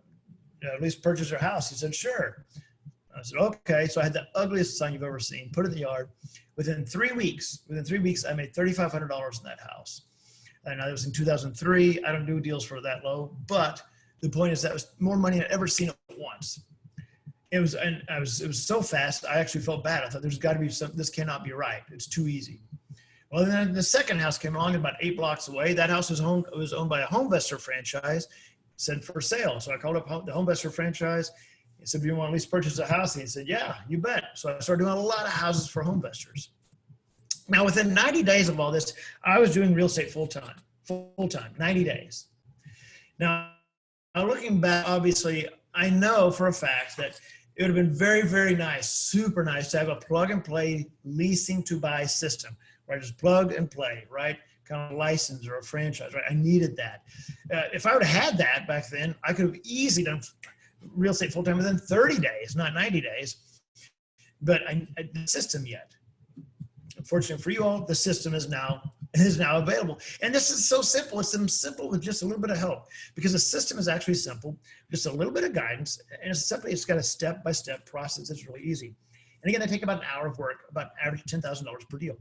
Speaker 2: to at least purchase your house? He said, sure. I said, okay. So I had the ugliest sign you've ever seen, put it in the yard. Within 3 weeks, I made $3,500 in that house. And that was in 2003. I don't do deals for that low, but the point is that was more money than I'd ever seen at once. It was so fast. I actually felt bad. I thought there's got to be something. This cannot be right. It's too easy. Well, then the second house came along about 8 blocks away. That house was owned by a HomeVestor franchise, said for sale. So I called up the HomeVestor franchise. He said, do you want to at least purchase a house? And he said, yeah, you bet. So I started doing a lot of houses for HomeVestors. Now, within 90 days of all this, I was doing real estate full-time, 90 days. Now, looking back, obviously, I know for a fact that it would have been very, very nice, super nice to have a plug-and-play leasing to buy system, where I just plug and play, right? Kind of a license or a franchise, right? I needed that. If I would have had that back then, I could have easily done real estate full-time within 30 days, not 90 days. But the system yet. Unfortunately for you all, the system is now available. And this is so simple. It's simple with just a little bit of help, because the system is actually simple, just a little bit of guidance. And it's got a step-by-step process. It's really easy. And again, they take about an hour of work, about average $10,000 per deal.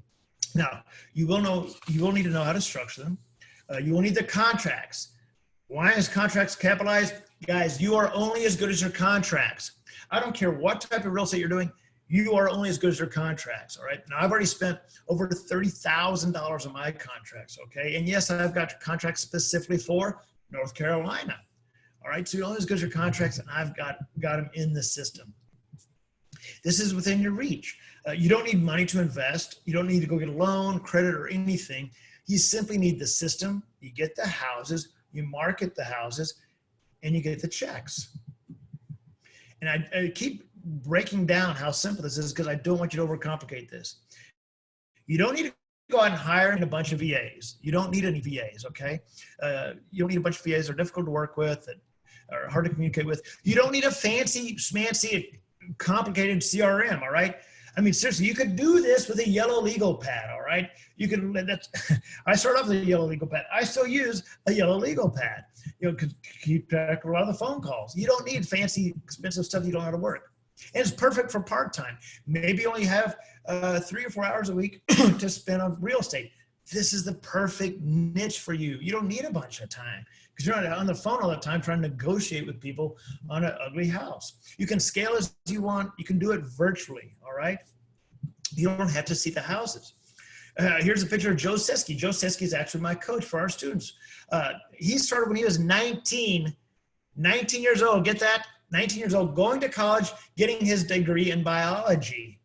Speaker 2: Now, you will need to know how to structure them. You will need the contracts. Why is contracts capitalized? Guys, you are only as good as your contracts. I don't care what type of real estate you're doing. You are only as good as your contracts, all right? Now, I've already spent over $30,000 on my contracts, okay? And yes, I've got contracts specifically for North Carolina, all right? So you're only as good as your contracts, and I've got them in the system. This is within your reach. You don't need money to invest. You don't need to go get a loan, credit, or anything. You simply need the system. You get the houses, you market the houses, and you get the checks. And I keep breaking down how simple this is because I don't want you to overcomplicate this. You don't need to go out and hire a bunch of VAs. You don't need any VAs, okay? You don't need a bunch of VAs. They're difficult to work with and are hard to communicate with. You don't need a fancy, schmancy, complicated CRM, all right? I mean, seriously, you could do this with a yellow legal pad, all right? You can, I started off with a yellow legal pad. I still use a yellow legal pad, to keep track of a lot of the phone calls. You don't need fancy, expensive stuff you don't know how to work. And it's perfect for part-time. Maybe you only have 3 or 4 hours a week to spend on real estate. this is the perfect niche for you. You don't need a bunch of time because you're not on the phone all the time trying to negotiate with people on an ugly house. You can scale as you want. You can do it virtually, all right? You don't have to see the houses. Here's a picture of Joe Siskey. Joe Siskey is actually my coach for our students. He started when he was 19 years old. Get that? 19 years old, going to college, getting his degree in biology.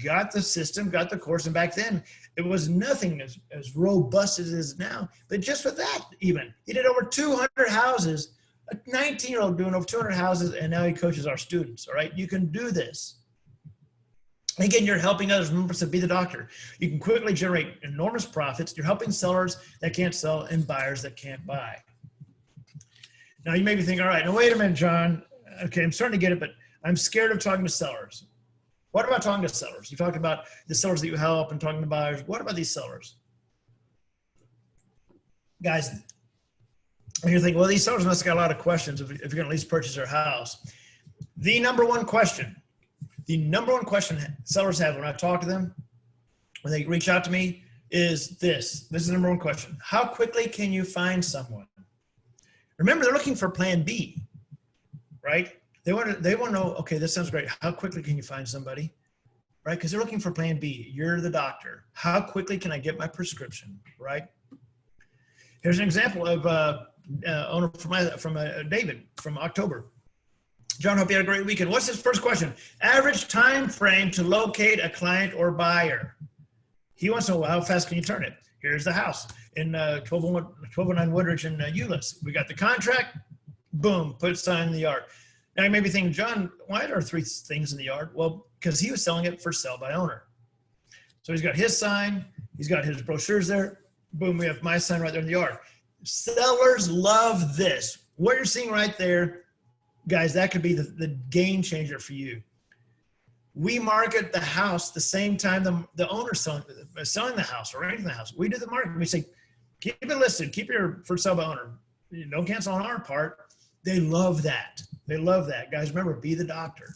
Speaker 2: Got the system, got the course, and back then it was nothing as robust as it is now. But just with that, even he did over 200 houses. A 19-year-old doing over 200 houses, and now he coaches our students. All right, you can do this. Again, you're helping others. Remember to be the doctor. You can quickly generate enormous profits. You're helping sellers that can't sell and buyers that can't buy. Now you may be thinking, all right, now wait a minute, John. Okay, I'm starting to get it, but I'm scared of talking to sellers. What about talking to sellers? You talked about the sellers that you help and talking to buyers. What about these sellers? Guys, and you're thinking, well, these sellers must have got a lot of questions if you're going to at least purchase their house. The number one question sellers have when I talk to them, when they reach out to me, is this. This is the number one question. How quickly can you find someone? Remember, they're looking for plan B, right? They want to know, okay, this sounds great. How quickly can you find somebody, right? Because they're looking for plan B. You're the doctor. How quickly can I get my prescription, right? Here's an example of owner from David from October. John, hope you had a great weekend. What's his first question? Average time frame to locate a client or buyer. He wants to know, how fast can you turn it? Here's the house in 1209 Woodridge in Euless. We got the contract, boom, put sign in the yard. Now you may be thinking, John, why are there 3 things in the yard? Well, because he was selling it for sale by owner. So he's got his sign, he's got his brochures there, boom, we have my sign right there in the yard. Sellers love this. What you're seeing right there, guys, that could be the game changer for you. We market the house the same time the owner's selling the house or renting the house. We do the marketing. We say, keep it listed, keep your for sale by owner. Don't cancel on our part. They love that. They love that. Guys, remember, be the doctor.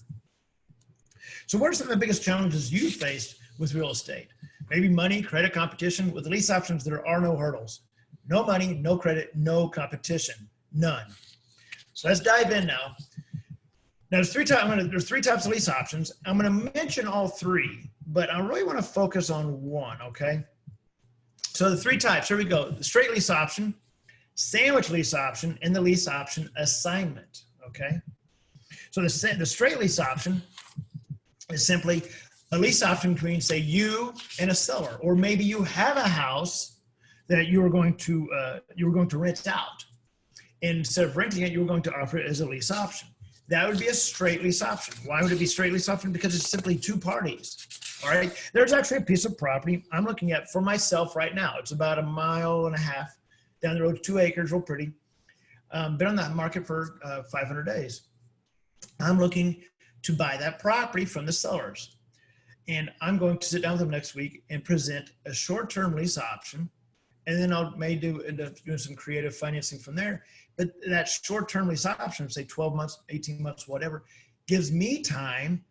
Speaker 2: So what are some of the biggest challenges you faced with real estate? Maybe money, credit, competition. With the lease options, there are no hurdles. No money, no credit, no competition, none. So let's dive in now. Now there's 3 types of lease options. I'm going to mention all 3, but I really want to focus on one, okay? So the 3 types, here we go. The straight lease option, sandwich lease option, and the lease option assignment, okay? So the straight lease option is simply a lease option between, say, you and a seller, or maybe you have a house that you were going to rent out. And instead of renting it, you were going to offer it as a lease option. That would be a straight lease option. Why would it be straight lease option? Because it's simply 2 parties. All right. There's actually a piece of property I'm looking at for myself right now. It's about 1.5 miles down the road, 2 acres, real pretty. Been on that market for 500 days. I'm looking to buy that property from the sellers. And I'm going to sit down with them next week and present a short-term lease option. And then I may end up doing some creative financing from there. But that short-term lease option, say 12 months, 18 months, whatever, gives me time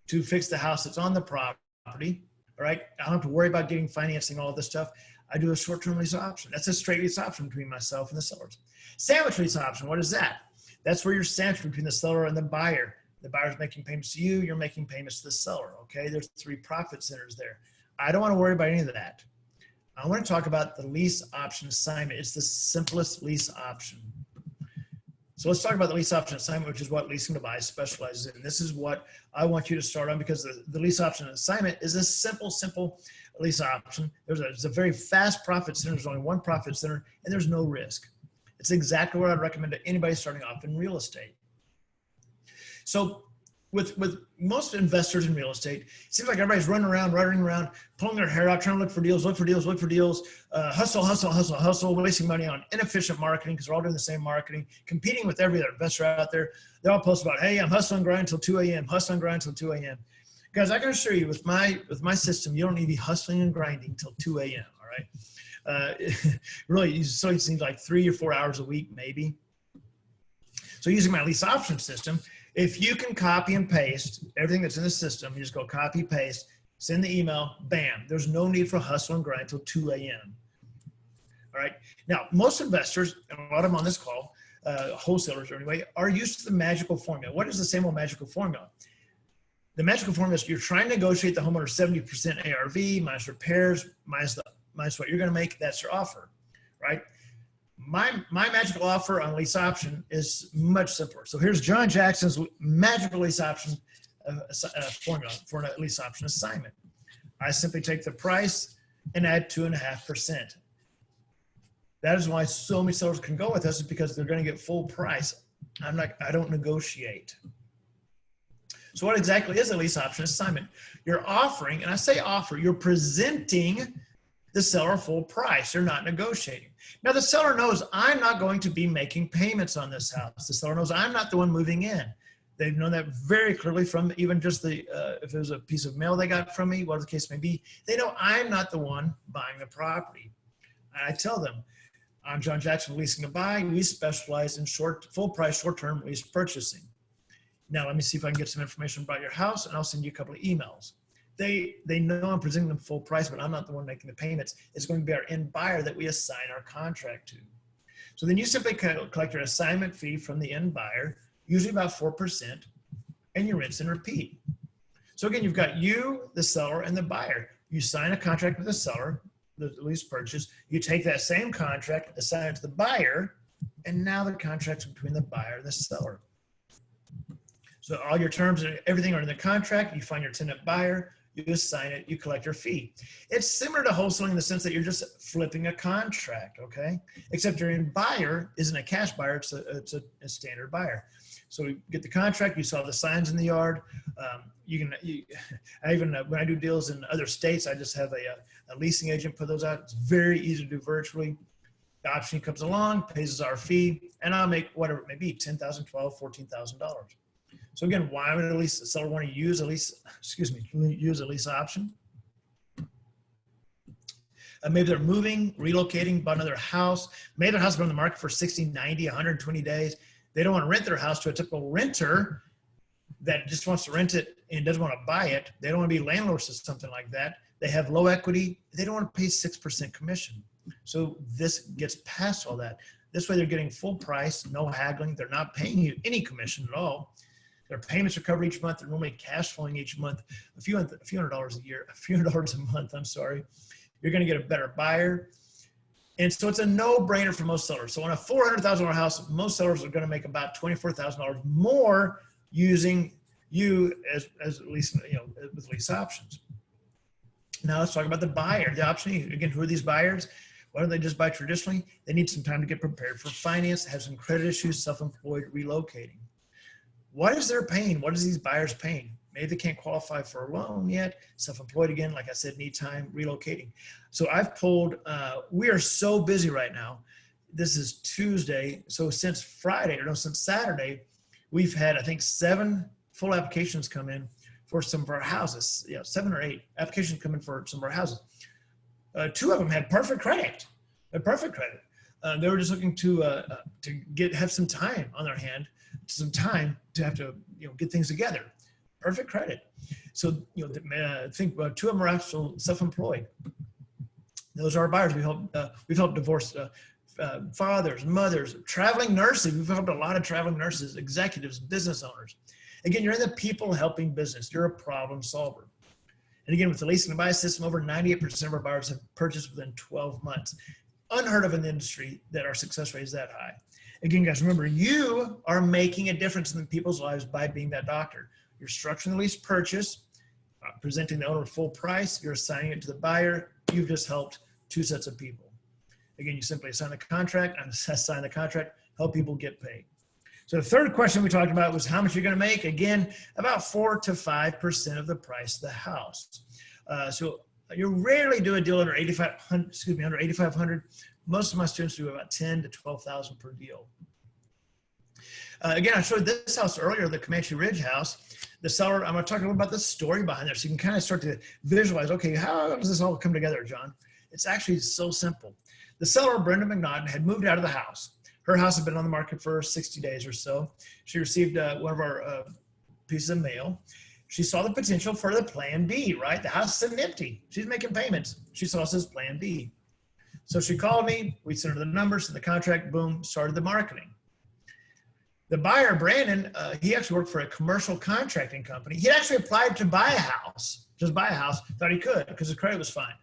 Speaker 2: to fix the house that's on the property. All right. I don't have to worry about getting financing, all this stuff. I do a short-term lease option. That's a straight lease option between myself and the sellers. Sandwich lease option, what is that? That's where you're sandwiched between the seller and the buyer. The buyer's making payments to you, you're making payments to the seller, okay? There's 3 profit centers there. I don't want to worry about any of that. I want to talk about the lease option assignment. It's the simplest lease option. So let's talk about the lease option assignment, which is what Leasing to Buy specializes in. This is what I want you to start on, because the lease option assignment is a simple lease option. There's a very fast profit center. There's only 1 profit center, and there's no risk. It's exactly what I'd recommend to anybody starting off in real estate. So with most investors in real estate, it seems like everybody's running around, pulling their hair out, trying to look for deals, hustle, wasting money on inefficient marketing because we're all doing the same marketing, competing with every other investor out there. They all post about, hey, I'm hustling and grinding until 2 a.m., hustling and grinding until 2 a.m. Guys, I can assure you with my system, you don't need to be hustling and grinding until 2 a.m., all right? Really, so it seems like 3 or 4 hours a week, maybe. So using my lease option system, if you can copy and paste everything that's in the system, you just go copy, paste, send the email, bam. There's no need for hustle and grind until 2 a.m. All right. Now, most investors, and a lot of them on this call, wholesalers anyway, are used to the magical formula. What is the same old magical formula? The magical formula is you're trying to negotiate the homeowner 70% ARV minus repairs, minus what you're going to make. That's your offer, right? My magical offer on lease option is much simpler. So here's John Jackson's magical lease option formula for a lease option assignment. I simply take the price and add 2.5%. That is why so many sellers can go with us, is because they're going to get full price. I don't negotiate. So what exactly is a lease option assignment? You're offering, and I say offer, you're presenting the seller full price. You're not negotiating. Now the seller knows I'm not going to be making payments on this house. The seller knows I'm not the one moving in. They've known that very clearly from even just the, if it was a piece of mail they got from me, whatever the case may be, they know I'm not the one buying the property. And I tell them, I'm John Jackson, Leasing to Buy. We specialize in full price, short-term lease purchasing. Now, let me see if I can get some information about your house, and I'll send you a couple of emails. They know I'm presenting them full price, but I'm not the one making the payments. It's going to be our end buyer that we assign our contract to. So then you simply collect your assignment fee from the end buyer, usually about 4%, and you rinse and repeat. So again, you've got you, the seller, and the buyer. You sign a contract with the seller, the lease purchase. You take that same contract, assign it to the buyer, and now the contract's between the buyer and the seller. So all your terms and everything are in the contract. You find your tenant buyer, you assign it, you collect your fee. It's similar to wholesaling in the sense that you're just flipping a contract, okay? Except your end buyer isn't a cash buyer, it's a standard buyer. So we get the contract, you saw the signs in the yard. When I do deals in other states, I just have a leasing agent put those out. It's very easy to do virtually. The option comes along, pays us our fee, and I'll make whatever it may be, $10,000, $12,000, $14,000. So again, why would a seller want to use a lease option? Maybe they're moving, relocating, bought another house. Maybe their house has been on the market for 60, 90, 120 days. They don't want to rent their house to a typical renter that just wants to rent it and doesn't want to buy it. They don't want to be landlords or something like that. They have low equity. They don't want to pay 6% commission. So this gets past all that. This way they're getting full price, no haggling. They're not paying you any commission at all. Their payments are covered each month. They're normally cash flowing each month, a few hundred dollars a month, I'm sorry. You're going to get a better buyer. And so it's a no-brainer for most sellers. So on a $400,000 house, most sellers are going to make about $24,000 more using you as lease, with lease options. Now let's talk about the buyer, the option. Again, who are these buyers? Why don't they just buy traditionally? They need some time to get prepared for finance, have some credit issues, self-employed, relocating. What is their pain? What is these buyers paying? Maybe they can't qualify for a loan yet. Self-employed again, like I said, need time, relocating. So I've pulled, we are so busy right now. This is Tuesday. So since Saturday, we've had, I think, 7 full applications come in for some of our houses. 7 or 8 applications come in for some of our houses. 2 of them had perfect credit. They were just looking to have some time on their hand, some time to have to get things together. Perfect credit. So I think 2 of them are actually self-employed. Those are our buyers. We've helped divorced fathers, mothers, traveling nurses. We've helped a lot of traveling nurses, executives, business owners. Again, you're in the people helping business. You're a problem solver. And again, with the leasing and buy system, over 98% of our buyers have purchased within 12 months. Unheard of in the industry that our success rate is that high. Again, guys, remember, you are making a difference in people's lives by being that doctor. You're structuring the lease purchase, presenting the owner full price, you're assigning it to the buyer. You've just helped 2 sets of people. Again, you simply assign the contract, help people get paid. So the third question we talked about was how much you're going to make. Again, about 4 to 5% of the price of the house. So you rarely do a deal under $8,500. Most of my students do about $10,000 to $12,000 per deal. Again, I showed this house earlier, the Comanche Ridge house. The seller, I'm going to talk a little about the story behind there so you can kind of start to visualize, okay, how does this all come together, John? It's actually so simple. The seller, Brenda McNaughton, had moved out of the house. Her house had been on the market for 60 days or so. She received one of our pieces of mail. She saw the potential for the plan B, right? The house is sitting empty. She's making payments. She saw this as plan B. So she called me, we sent her the numbers and the contract, boom, started the marketing. The buyer, Brandon, he actually worked for a commercial contracting company. He actually applied to buy a house, just buy a house, thought he could because his credit was fine.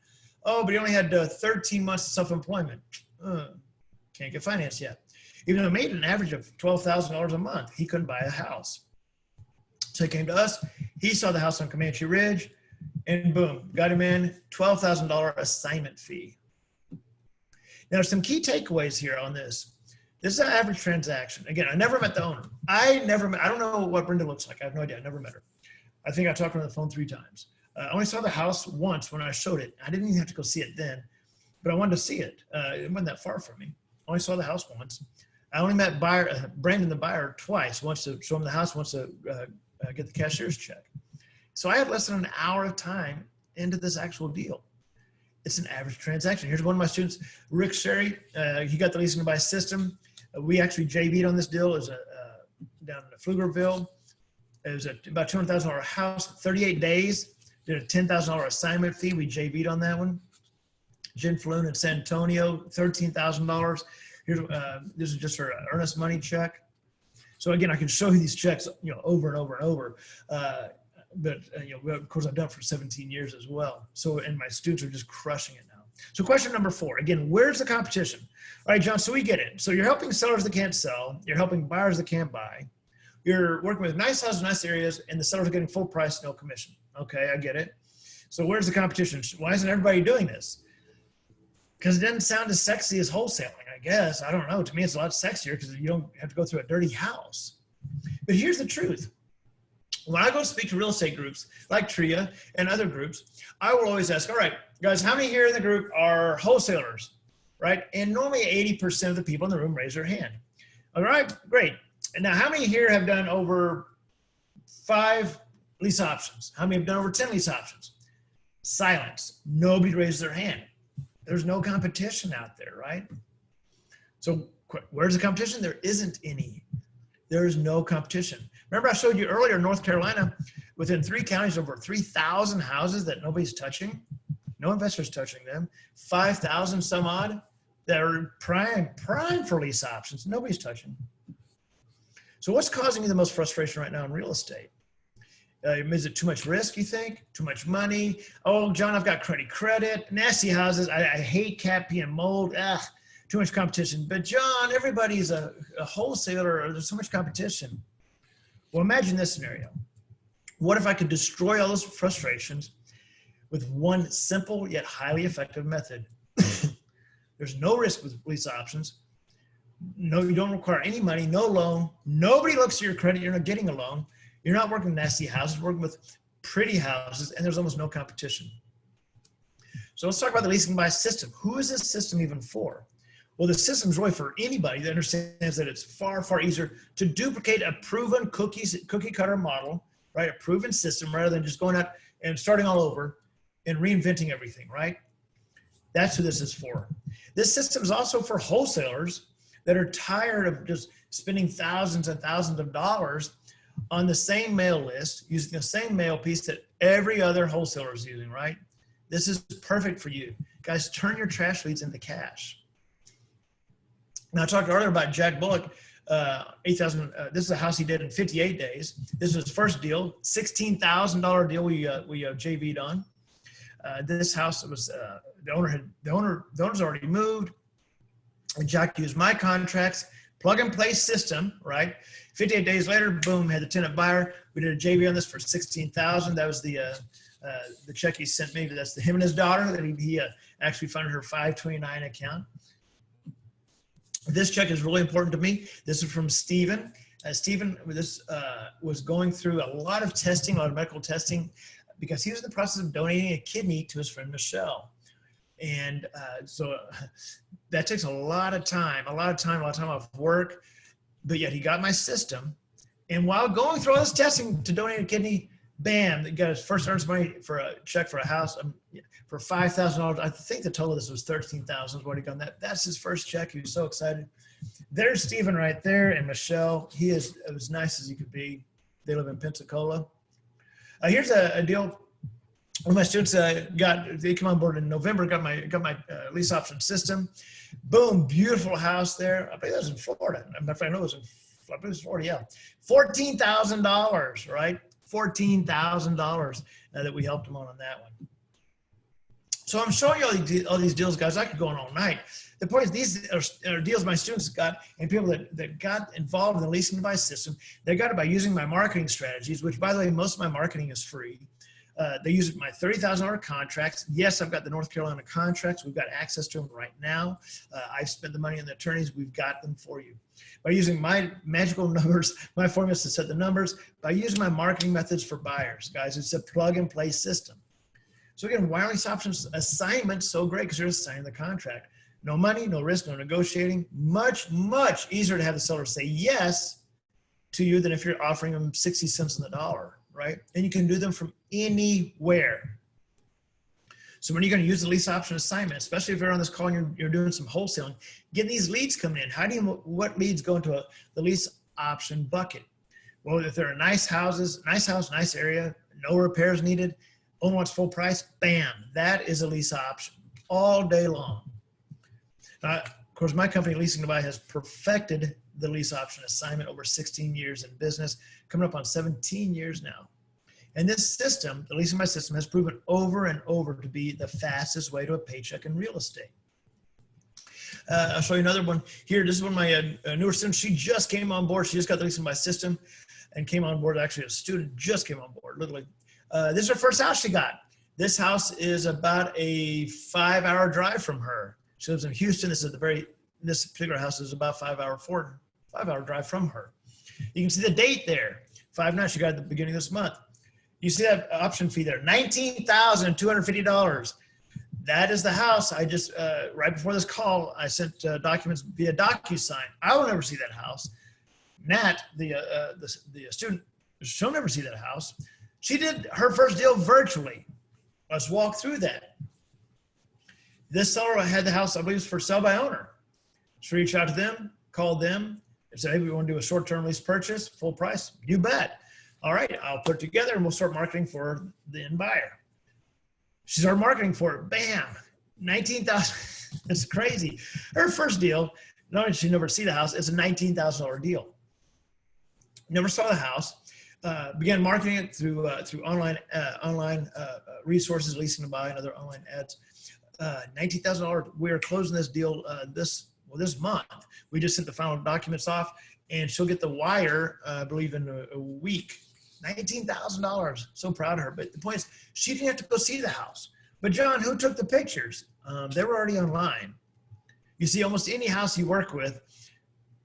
Speaker 2: Oh, but he only had 13 months of self-employment. Can't get financed yet. Even though he made an average of $12,000 a month, he couldn't buy a house. So he came to us. He saw the house on Comanche Ridge, and boom, got him in, $12,000 assignment fee. Now, some key takeaways here on this. This is an average transaction. Again, I never met the owner. I don't know what Brenda looks like. I have no idea. I never met her. I think I talked to her on the phone 3 times. I only saw the house once when I showed it. I didn't even have to go see it then, but I wanted to see it. It wasn't that far from me. I only saw the house once. I only met Brandon, the buyer, twice. Once to show him the house, once to get the cashier's check. So I had less than an hour of time into this actual deal. It's an average transaction. Here's one of my students, Rick Sherry. He got the leasing to buy system. We actually JV'd on this deal. It was down in Pflugerville. It was about $200,000 house, 38 days. Did a $10,000 assignment fee. We JV'd on that one. Jen Falloon in San Antonio, $13,000. Here's this is just her earnest money check. So again, I can show you these checks, over and over and over. But of course, I've done it for 17 years as well. So, and my students are just crushing it now. So question number 4, again, where's the competition? All right, John, so we get it. So you're helping sellers that can't sell. You're helping buyers that can't buy. You're working with nice houses, nice areas, and the sellers are getting full price, no commission. Okay, I get it. So where's the competition? Why isn't everybody doing this? Because it doesn't sound as sexy as wholesaling, I guess. I don't know. To me, it's a lot sexier because you don't have to go through a dirty house. But here's the truth. When I go speak to real estate groups like TRIA and other groups, I will always ask, all right, guys, how many here in the group are wholesalers, right? And normally 80% of the people in the room raise their hand. All right, great. And now how many here have done over 5 lease options? How many have done over 10 lease options? Silence. Nobody raised their hand. There's no competition out there, right? So where's the competition? There isn't any. There is no competition. Remember I showed you earlier, North Carolina, within 3 counties, over 3,000 houses that nobody's touching. No investors touching them. 5,000 some odd that are prime for lease options. Nobody's touching. So what's causing me the most frustration right now in real estate? Is it too much risk, you think? Too much money? Oh, John, I've got credit. Nasty houses. I hate cat pee and mold. Too much competition. But John, everybody's a wholesaler. There's so much competition. Well, imagine this scenario. What if I could destroy all those frustrations with one simple yet highly effective method? There's no risk with lease options. No, you don't require any money, no loan. Nobody looks at your credit. You're not getting a loan. You're not working with nasty houses, working with pretty houses, and there's almost no competition. So let's talk about the leasing by system. Who is this system even for? Well, the system's really for anybody that understands that it's far, far easier to duplicate a proven cookie cutter model, right? A proven system rather than just going out and starting all over and reinventing everything, right? That's who this is for. This system is also for wholesalers that are tired of just spending thousands and thousands of dollars on the same mail list, using the same mail piece that every other wholesaler is using, right? This is perfect for you. Guys, turn your trash leads into cash. Now, I talked earlier about Jack Bullock, 8,000. This is a house he did in 58 days. This was his first deal, $16,000 deal we JV'd on. This house was the owner's already moved. And Jack used my contracts, plug and play system, right? 58 days later, boom, had the tenant buyer. We did a JV on this for $16,000. That was the check he sent me. That's him and his daughter that he actually funded her 529 account. This check is really important to me. This is from Stephen. Stephen, this was going through a lot of testing, a lot of medical testing, because he was in the process of donating a kidney to his friend Michelle. And so that takes a lot of time off work, but yet he got my system. And while going through all this testing to donate a kidney, bam, he got his first earnest money for a check for a house for $5,000. I think the total of this was $13,000 is what he got. That's his first check. He was so excited. There's Stephen right there and Michelle. He is as nice as he could be. They live in Pensacola. Here's a deal One of my students they came on board in November, got my lease option system. Boom, beautiful house there. I think that was in Florida. I know it was in Florida, yeah. $14,000, right? $14,000 that we helped them on that one. So I'm showing you all these deals, guys. I could go on all night. The point is, these are deals my students got, and people that got involved in the leasing device system. They got it by using my marketing strategies, which, by the way, most of my marketing is free. They use my $30,000 contracts. Yes, I've got the North Carolina contracts. We've got access to them right now. I've spent the money on the attorneys. We've got them for you. By using my magical numbers, my formulas to set the numbers, by using my marketing methods for buyers, guys, it's a plug and play system. So again, why are lease options assignments so great? Because you're assigning the contract. No money, no risk, no negotiating. Much, much easier to have the seller say yes to you than if you're offering them 60 cents on the dollar, right? And you can do them from anywhere. So when you're going to use the lease option assignment, especially if you're on this call and you're doing some wholesaling, get these leads coming in. What leads go into the lease option bucket? Well, if there are nice houses, nice house, nice area, no repairs needed, owner wants full price, bam, that is a lease option all day long. Of course, my company, Leasing to Buy, has perfected the lease option assignment over 16 years in business, coming up on 17 years now. And this system, the Leasing to Buy system, has proven over and over to be the fastest way to a paycheck in real estate. I'll show you another one here. This is one of my newer students. She just came on board. She just got the Leasing to Buy system and came on board. Actually, a student just came on board, literally. This is her first house she got. This house is about a 5-hour drive from her. She lives in Houston. This particular house is about 5-hour drive from her. You can see the date there. 5/9, she got at the beginning of this month. You see that option fee there, $19,250. That is the house. I just, right before this call, I sent documents via DocuSign. I will never see that house. Nat, the student, she'll never see that house. She did her first deal virtually. Let's walk through that. This seller had the house, I believe, for sale by owner. She reached out to them, called them, and said, hey, we want to do a short-term lease purchase, full price. You bet. All right, I'll put it together and we'll start marketing for the end buyer. She started marketing for it. Bam, $19,000. It's crazy. Her first deal, not only did she never see the house, it's a $19,000 deal. Never saw the house. Began marketing it through online resources, Leasing to Buy, and other online ads. $19,000. We're closing this deal this month. We just sent the final documents off, and she'll get the wire, I believe, in a week. $19,000. So proud of her. But the point is, she didn't have to go see the house. But John, who took the pictures? They were already online. You see, almost any house you work with,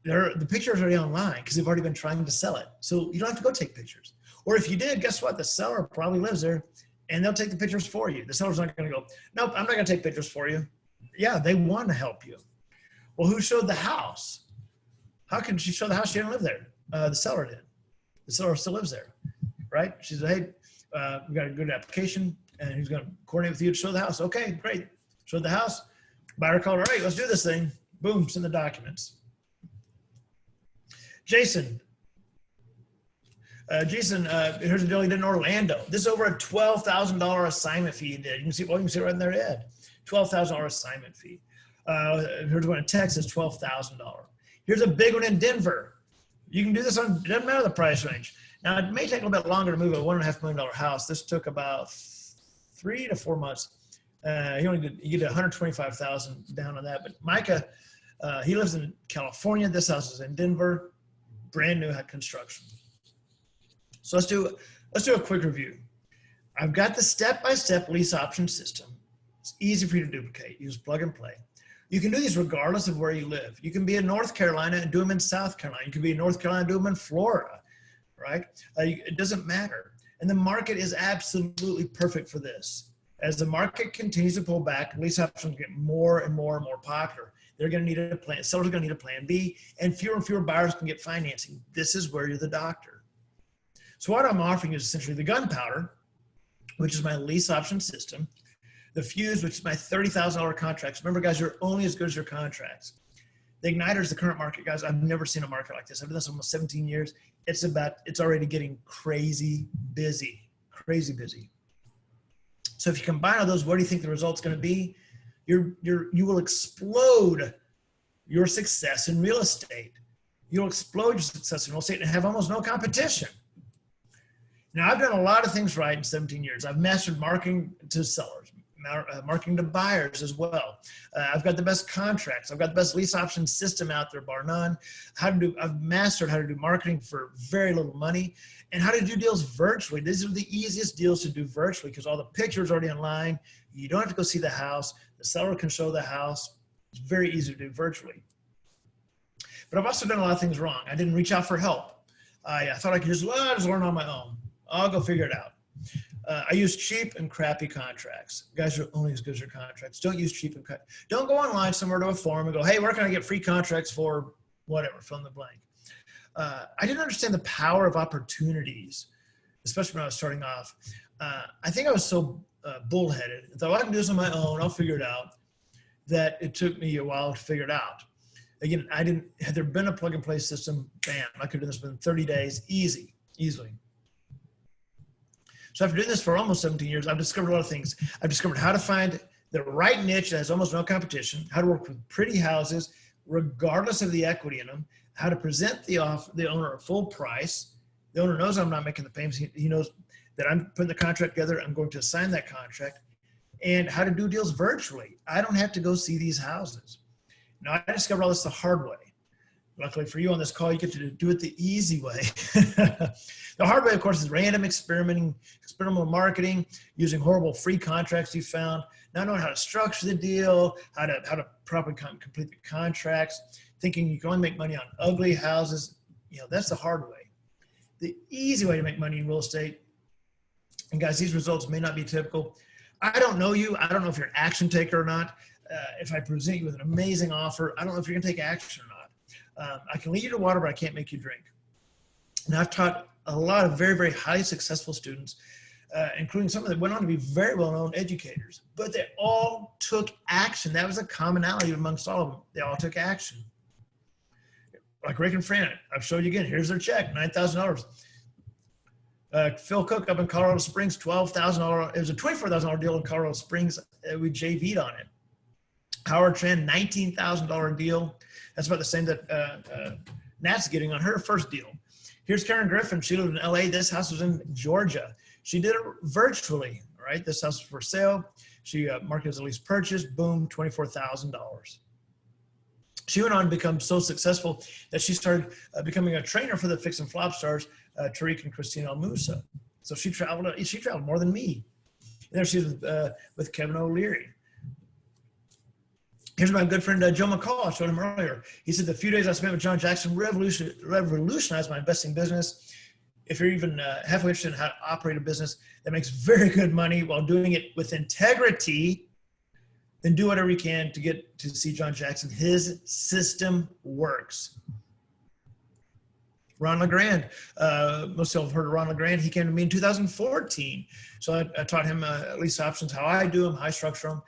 Speaker 2: the pictures are already online because they've already been trying to sell it. So you don't have to go take pictures. Or if you did, guess what? The seller probably lives there, and they'll take the pictures for you. The seller's not going to go, nope, I'm not going to take pictures for you. Yeah, they want to help you. Well, who showed the house? How can she show the house? She didn't live there. The seller did. The seller still lives there, right? She said, hey, we got a good application, and he's going to coordinate with you to show the house. Okay, great. Showed the house. Buyer called, all right, let's do this thing. Boom, send the documents. Jason, here's a deal he did in Orlando. This is over a $12,000 assignment fee he did. You can see it right in their ad. $12,000 assignment fee. Here's one in Texas, $12,000. Here's a big one in Denver. You can do this on, doesn't matter the price range. Now, it may take a little bit longer to move a $1.5 million house. This took about 3 to 4 months. You get $125,000 down on that. But Micah, he lives in California. This house is in Denver, brand new construction. So let's do a quick review. I've got the step-by-step lease option system. It's easy for you to duplicate. You just plug and play. You can do these regardless of where you live. You can be in North Carolina and do them in South Carolina. You can be in North Carolina and do them in Florida, right? It doesn't matter. And the market is absolutely perfect for this. As the market continues to pull back, lease options get more and more and more popular. They're going to need a plan. Sellers are going to need a plan B, and fewer buyers can get financing. This is where you're the doctor. So what I'm offering is essentially the gunpowder, which is my lease option system, the fuse, which is my $30,000 contracts. Remember, guys, you're only as good as your contracts. The igniter is the current market, guys. I've never seen a market like this. I've done this almost 17 years. It's already getting crazy busy, crazy busy. So if you combine all those, what do you think the result's going to be? You will explode your success in real estate. You'll explode your success in real estate and have almost no competition. Now, I've done a lot of things right in 17 years. I've mastered marketing to sellers, marketing to buyers as well. I've got the best contracts. I've got the best lease option system out there, bar none. I've mastered how to do marketing for very little money and how to do deals virtually. These are the easiest deals to do virtually because all the pictures are already online. You don't have to go see the house. The seller can show the house. It's very easy to do virtually. But I've also done a lot of things wrong. I didn't reach out for help. I thought I could just learn on my own. I'll go figure it out. I use cheap and crappy contracts. Guys are only as good as your contracts. Don't use cheap and crappy. Don't go online somewhere to a forum and go, hey, where can I get free contracts for whatever, fill in the blank. I didn't understand the power of opportunities, especially when I was starting off. I think I was so bullheaded. I thought, well, I can do this on my own. I'll figure it out. That it took me a while to figure it out. Again, had there been a plug and play system, bam, I could have done this within 30 days, easily. So after doing this for almost 17 years, I've discovered a lot of things. I've discovered how to find the right niche that has almost no competition, how to work with pretty houses, regardless of the equity in them, how to present the owner a full price. The owner knows I'm not making the payments. He knows that I'm putting the contract together. I'm going to sign that contract. And how to do deals virtually. I don't have to go see these houses. Now, I discovered all this the hard way. Luckily for you on this call, you get to do it the easy way. The hard way, of course, is random experimental marketing, using horrible free contracts you found, not knowing how to structure the deal, how to properly complete the contracts, thinking you can only make money on ugly houses. That's the hard way. The easy way to make money in real estate, and guys, these results may not be typical. I don't know you. I don't know if you're an action taker or not. If I present you with an amazing offer, I don't know if you're gonna take action or not. I can lead you to water, but I can't make you drink. Now, I've taught a lot of very, very highly successful students, including some that went on to be very well-known educators, but they all took action. That was a commonality amongst all of them. They all took action. Like Rick and Fran, I've showed you again, here's their check, $9,000. Phil Cook up in Colorado Springs, $12,000. It was a $24,000 deal in Colorado Springs. We JV'd on it. Howard Tran, $19,000 deal. That's about the same that Nat's getting on her first deal. Here's Karen Griffin. She lived in LA. This house was in Georgia. She did it virtually, right? This house was for sale. She marketed as a lease purchase. Boom, $24,000. She went on to become so successful that she started becoming a trainer for the Fix and Flop stars, Tariq and Christina Almusa. So she traveled more than me. And there she was with Kevin O'Leary. Here's my good friend, Joe McCall. I showed him earlier. He said, the few days I spent with John Jackson revolutionized my investing business. If you're even halfway interested in how to operate a business that makes very good money while doing it with integrity, then do whatever you can to get to see John Jackson. His system works. Ron LeGrand, most of you have heard of Ron LeGrand. He came to me in 2014. So I taught him lease options, how I do them, how I structure them.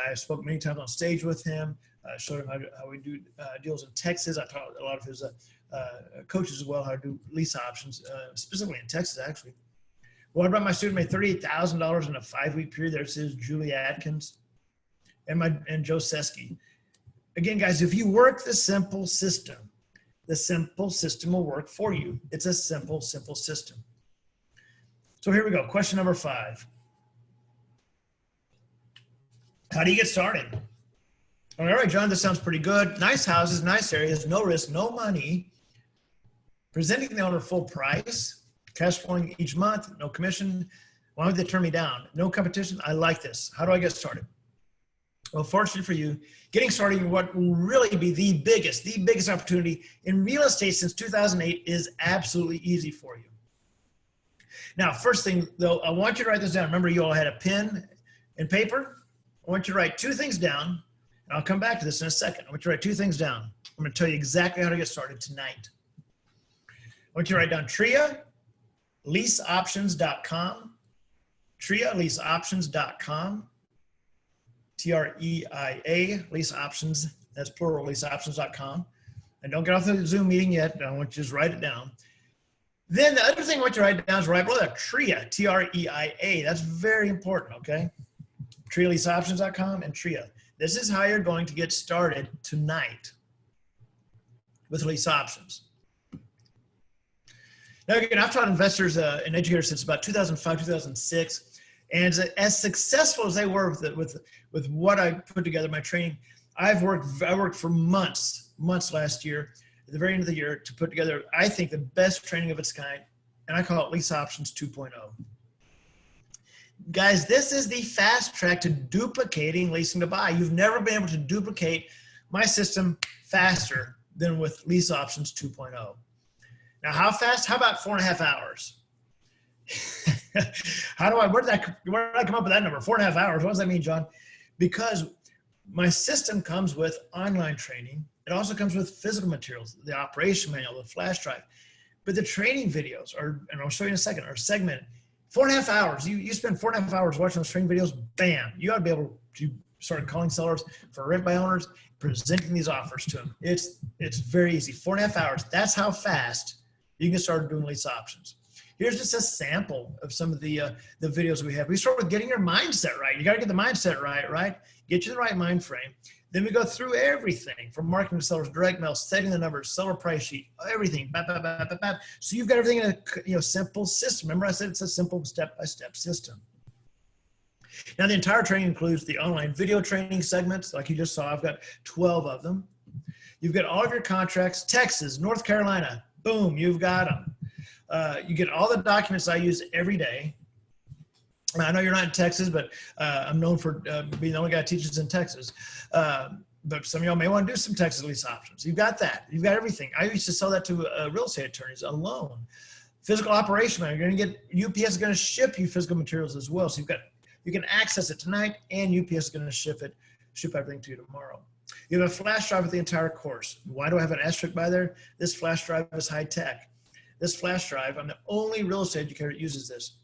Speaker 2: I spoke many times on stage with him. I showed him how we do deals in Texas. I taught a lot of his coaches as well how to do lease options, specifically in Texas, actually. What about my student made $38,000 in a 5-week period? There's his Julie Atkins and Joe Seski. Again, guys, if you work the simple system will work for you. It's a simple system. So here we go. Question number 5. How do you get started? All right, John, this sounds pretty good. Nice houses, nice areas, no risk, no money. Presenting the owner full price, cash flowing each month, no commission. Why would they turn me down? No competition. I like this. How do I get started? Well, fortunately for you, getting started in what will really be the biggest opportunity in real estate since 2008 is absolutely easy for you. Now, first thing though, I want you to write this down. Remember, you all had a pen and paper. I want you to write 2 things down, and I'll come back to this in a second. I want you to write 2 things down. I'm going to tell you exactly how to get started tonight. I want you to write down TREIA, leaseoptions.com, TREIA, leaseoptions.com, TREIA, lease options, that's plural, leaseoptions.com. And don't get off the Zoom meeting yet. I want you to just write it down. Then the other thing I want you to write down is right below that, TREIA, T-R-E-I-A. That's very important, okay? TREIALeaseoptions.com and TREIA. This is how you're going to get started tonight with lease options. Now, again, I've taught investors and educators since about 2005, 2006. And as successful as they were with what I put together, my training, I worked for months last year, at the very end of the year, to put together, I think, the best training of its kind. And I call it Lease Options 2.0. Guys, this is the fast track to duplicating leasing to buy. You've never been able to duplicate my system faster than with Lease Options 2.0. Now, how fast? How about 4.5 hours? Where did I come up with that number? 4.5 hours. What does that mean, John? Because my system comes with online training. It also comes with physical materials, the operation manual, the flash drive. But the training videos are, and I'll show you in a second, are segmented. 4.5 hours. You spend 4.5 hours watching those training videos, bam, you ought to be able to start calling sellers for rent by owners, presenting these offers to them. It's very easy. 4.5 hours. That's how fast you can start doing lease options. Here's just a sample of some of the videos we have. We start with getting your mindset right. You got to get the mindset right? Get you the right mind frame. Then we go through everything from marketing to sellers, direct mail, setting the numbers, seller price sheet, everything. So you've got everything in a simple system. Remember I said it's a simple step-by-step system. Now the entire training includes the online video training segments. Like you just saw, I've got 12 of them. You've got all of your contracts, Texas, North Carolina, boom, you've got them. You get all the documents I use every day. I know you're not in Texas, but I'm known for being the only guy who teaches in Texas. But some of y'all may want to do some Texas lease options. You've got that. You've got everything. I used to sell that to real estate attorneys alone. Physical operation, you're going to get, UPS is going to ship you physical materials as well. So you can access it tonight, and UPS is going to ship everything to you tomorrow. You have a flash drive with the entire course. Why do I have an asterisk by there? This flash drive is high tech. This flash drive, I'm the only real estate educator that uses this.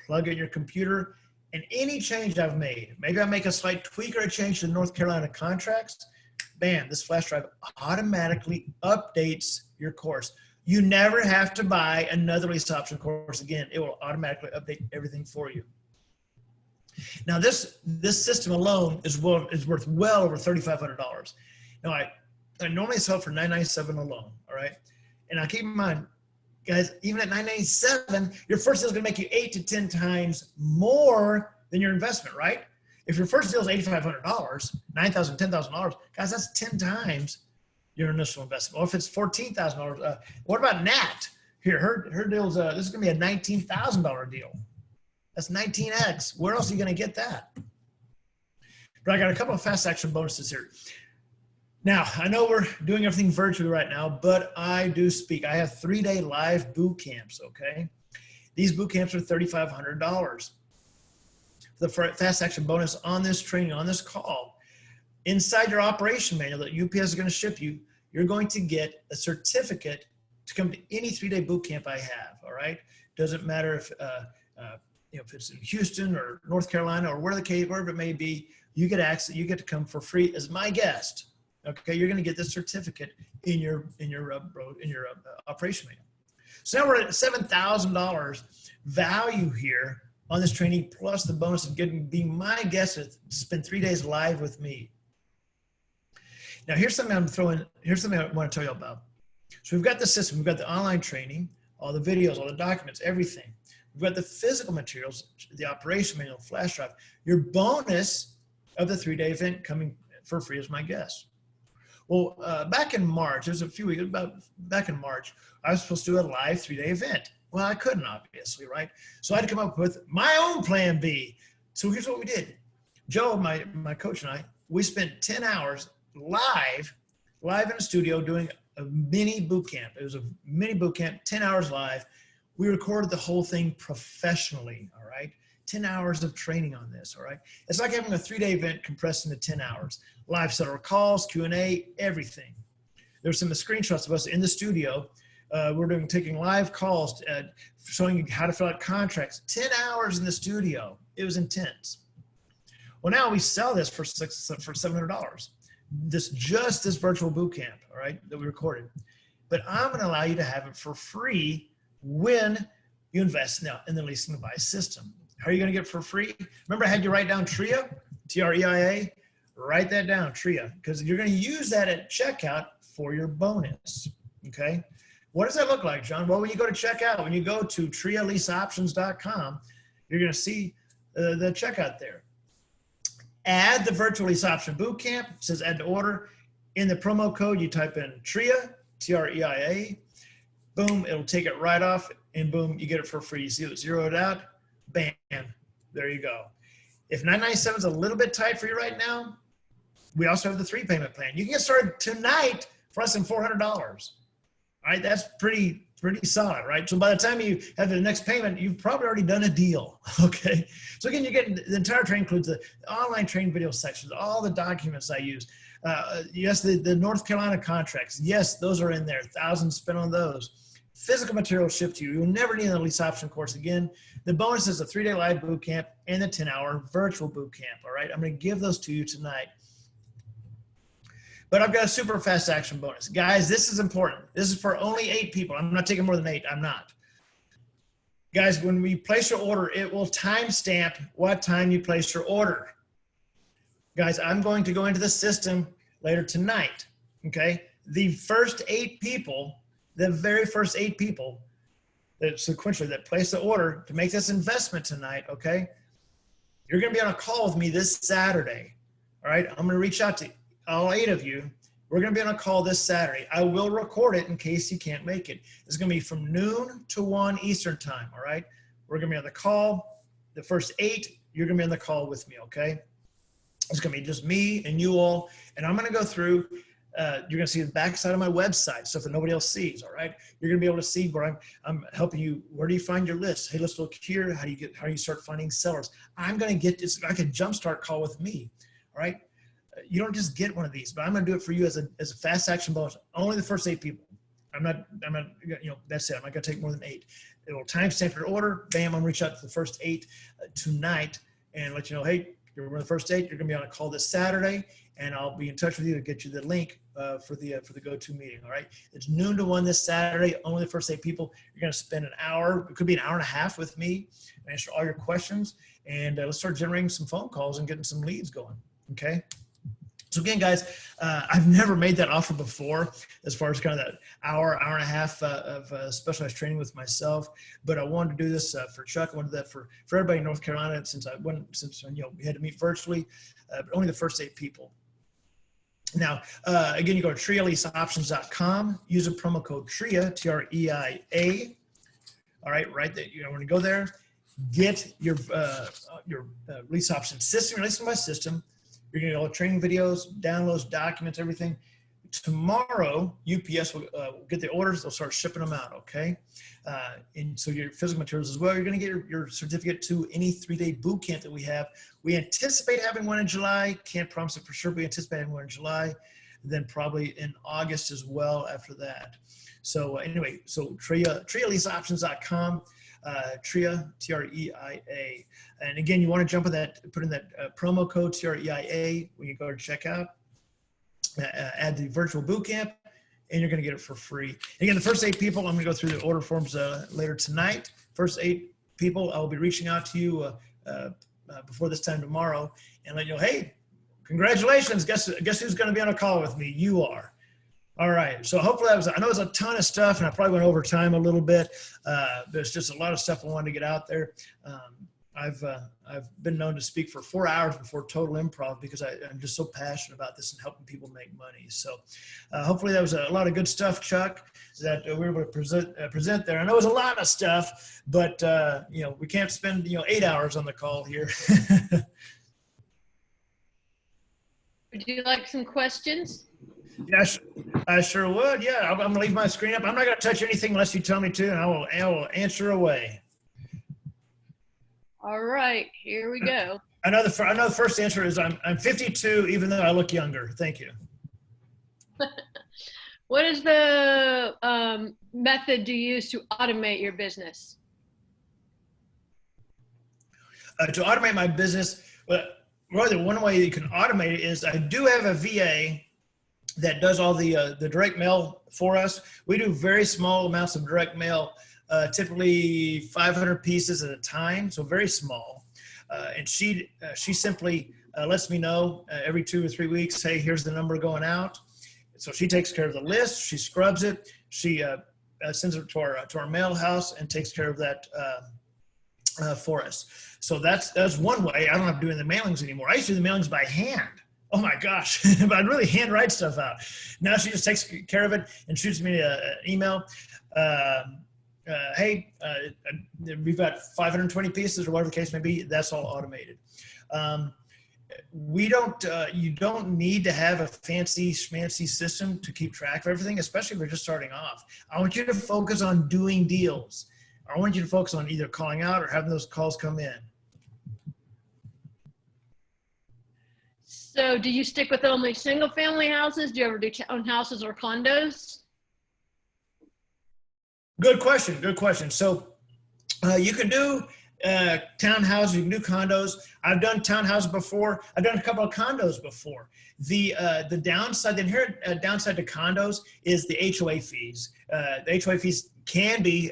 Speaker 2: Plug in your computer, and any change I've made, maybe I make a slight tweak or a change to the North Carolina contracts, bam, this flash drive automatically updates your course. You never have to buy another lease option course again. It will automatically update everything for you. Now this system alone is worth well over $3,500. Now I normally sell it for $997 alone, all right? And now keep in mind, guys, even at $997, your first deal is going to make you 8 to 10 times more than your investment, right? If your first deal is $8,500, $9,000, $10,000, guys, that's 10 times your initial investment. Or if it's $14,000, what about Nat? Here, her deal's this is going to be a $19,000 deal. That's 19x. Where else are you going to get that? But I got a couple of fast action bonuses here. Now, I know we're doing everything virtually right now, but I do speak. I have 3-day live boot camps, okay? These boot camps are $3,500. The fast action bonus on this training, on this call, inside your operation manual that UPS is going to ship you, you're going to get a certificate to come to any 3-day boot camp I have, all right? Doesn't matter if it's in Houston or North Carolina or wherever it may be, you get access, you get to come for free as my guest. Okay, you're going to get this certificate in your operation manual. So now we're at $7,000 value here on this training, plus the bonus of being my guest to spend 3 days live with me. Now here's something Here's something I want to tell you about. So we've got the system, we've got the online training, all the videos, all the documents, everything. We've got the physical materials, the operation manual, flash drive. Your bonus of the 3-day event coming for free as my guest. Well, back in March, it was a few weeks, back in March, I was supposed to do a live 3-day event. Well, I couldn't, obviously, right? So I had to come up with my own plan B. So here's what we did. Joe, my coach, and I, we spent 10 hours live in a studio doing a mini boot camp. It was a mini boot camp, 10 hours live. We recorded the whole thing professionally, all right? 10 hours of training on this, all right? It's like having a 3-day event compressed into 10 hours. Live seller calls, Q&A, everything. There's some screenshots of us in the studio. We're taking live calls, showing you how to fill out contracts. 10 hours in the studio. It was intense. Well, now we sell this for $700. This virtual boot camp, all right, that we recorded. But I'm going to allow you to have it for free when you invest now in the leasing to buy system. How are you going to get it for free? Remember, I had you write down TREIA, T-R-E-I-A. Write that down, TREIA, because you're going to use that at checkout for your bonus. Okay. What does that look like, John? Well, when you go to checkout, when you go to TREIALeaseOptions.com, you're going to see the checkout there. Add the virtual lease option bootcamp. It says add to order. In the promo code, you type in TREIA, T-R-E-I-A. Boom, it'll take it right off, and boom, you get it for free. You see it, zero it out, bam, there you go. If $997 is a little bit tight for you right now, we also have the 3-payment plan. You can get started tonight for less than $400. All right, that's pretty solid, right? So by the time you have the next payment, you've probably already done a deal, okay? So again, you get the entire training includes the online training video sections, all the documents I use. Yes, the North Carolina contracts, yes, those are in there, thousands spent on those. Physical material shipped to you. You'll never need a lease option course again. The bonus is a 3-day live boot camp and the 10-hour virtual boot camp, all right? I'm gonna give those to you tonight. But I've got a super fast action bonus. Guys, this is important. This is for only 8 people. I'm not taking more than 8, I'm not. Guys, when we place your order, it will timestamp what time you place your order. Guys, I'm going to go into the system later tonight, okay? The first 8 people, the very first 8 people that sequentially that place the order to make this investment tonight, okay? You're gonna be on a call with me this Saturday, all right? I'm gonna reach out to all 8 of you. We're gonna be on a call this Saturday. I will record it in case you can't make it. It's gonna be from noon to 1 Eastern time, all right? We're gonna be on the call. The first 8, you're gonna be on the call with me, okay? It's gonna be just me and you all, and I'm gonna go through, you're gonna see the backside of my website, stuff that nobody else sees, all right? You're gonna be able to see where I'm helping you, where do you find your list? Hey, let's look here, how do you start finding sellers? I'm gonna get this, like a jumpstart call with me, all right? You don't just get one of these, but I'm gonna do it for you as a fast action bonus. Only the first 8 people. I'm not, you know, that's it. I'm not gonna take more than 8. It will timestamp your order. Bam, I'm gonna reach out to the first 8 tonight and let you know, hey, you're one of the first 8. You're gonna be on a call this Saturday, and I'll be in touch with you to get you the link for the go-to meeting. All right, it's noon to 1 this Saturday. Only the first 8 people. You're gonna spend an hour. It could be an hour and a half with me, answer all your questions, and let's start generating some phone calls and getting some leads going. Okay. So again, guys, I've never made that offer before as far as kind of that hour and a half of specialized training with myself. But I wanted to do this for Chuck. I wanted that for everybody in North Carolina since you know, we had to meet virtually, but only the first 8 people. Now, again, you go to TREIALeaseOptions.com, use a promo code TREIA, T-R-E-I-A. All right, right there. You know, when you go there, get your lease option system, your leasing by system. You're going to get all the training videos, downloads, documents, everything. Tomorrow, UPS will get the orders. They'll start shipping them out, okay? And so your physical materials as well. You're going to get your certificate to any 3-day boot camp that we have. We anticipate having one in July. Can't promise it for sure, but we anticipate having one in July. Then probably in August as well after that. So anyway, so TREIALeaseOptions.com. TREIA, T-R-E-I-A. And again, you want to jump in that, put in that promo code TREIA when you go to checkout, add the virtual boot camp, and you're going to get it for free. Again, the first 8 people, I'm going to go through the order forms later tonight. First 8 people, I'll be reaching out to you before this time tomorrow and let you know, hey, congratulations. Guess who's going to be on a call with me? You are. All right, so hopefully I know it was a ton of stuff, and I probably went over time a little bit. There's just a lot of stuff I wanted to get out there. I've been known to speak for 4 hours before Total Improv because I'm just so passionate about this and helping people make money. So hopefully that was a lot of good stuff, Chuck, that we were able to present there. I know it was a lot of stuff, but you know, we can't spend 8 hours on the call here.
Speaker 3: Would you like some questions?
Speaker 2: Yes, I sure would. Yeah, I'm going to leave my screen up. I'm not going to touch anything unless you tell me to, and I will answer away.
Speaker 3: All right, here we go.
Speaker 2: I know the first answer is I'm 52, even though I look younger. Thank you.
Speaker 3: What is the method you use to automate your business?
Speaker 2: To automate my business, well, rather one way you can automate it is I do have a VA that does all the direct mail for us. We do very small amounts of direct mail typically 500 pieces at a time, so very small. And she simply lets me know every 2 or 3 weeks, hey, here's the number going out. So she takes care of the list, she scrubs it, she sends it to our mail house and takes care of that for us. So that's one way. I don't have to do the mailings anymore. I used to do the mailings by hand. Oh my gosh, but I'd really handwrite stuff out. Now she just takes care of it and shoots me an email. Hey, we've got 520 pieces or whatever the case may be. That's all automated. You don't need to have a fancy schmancy system to keep track of everything, especially if you're just starting off. I want you to focus on doing deals. I want you to focus on either calling out or having those calls come in.
Speaker 3: So do you stick with only single family houses? Do you ever do townhouses or condos?
Speaker 2: Good question. Good question. So you can do townhouses, you can do condos. I've done townhouses before. I've done a couple of condos before. The downside, the inherent downside to condos is the HOA fees. The HOA fees can be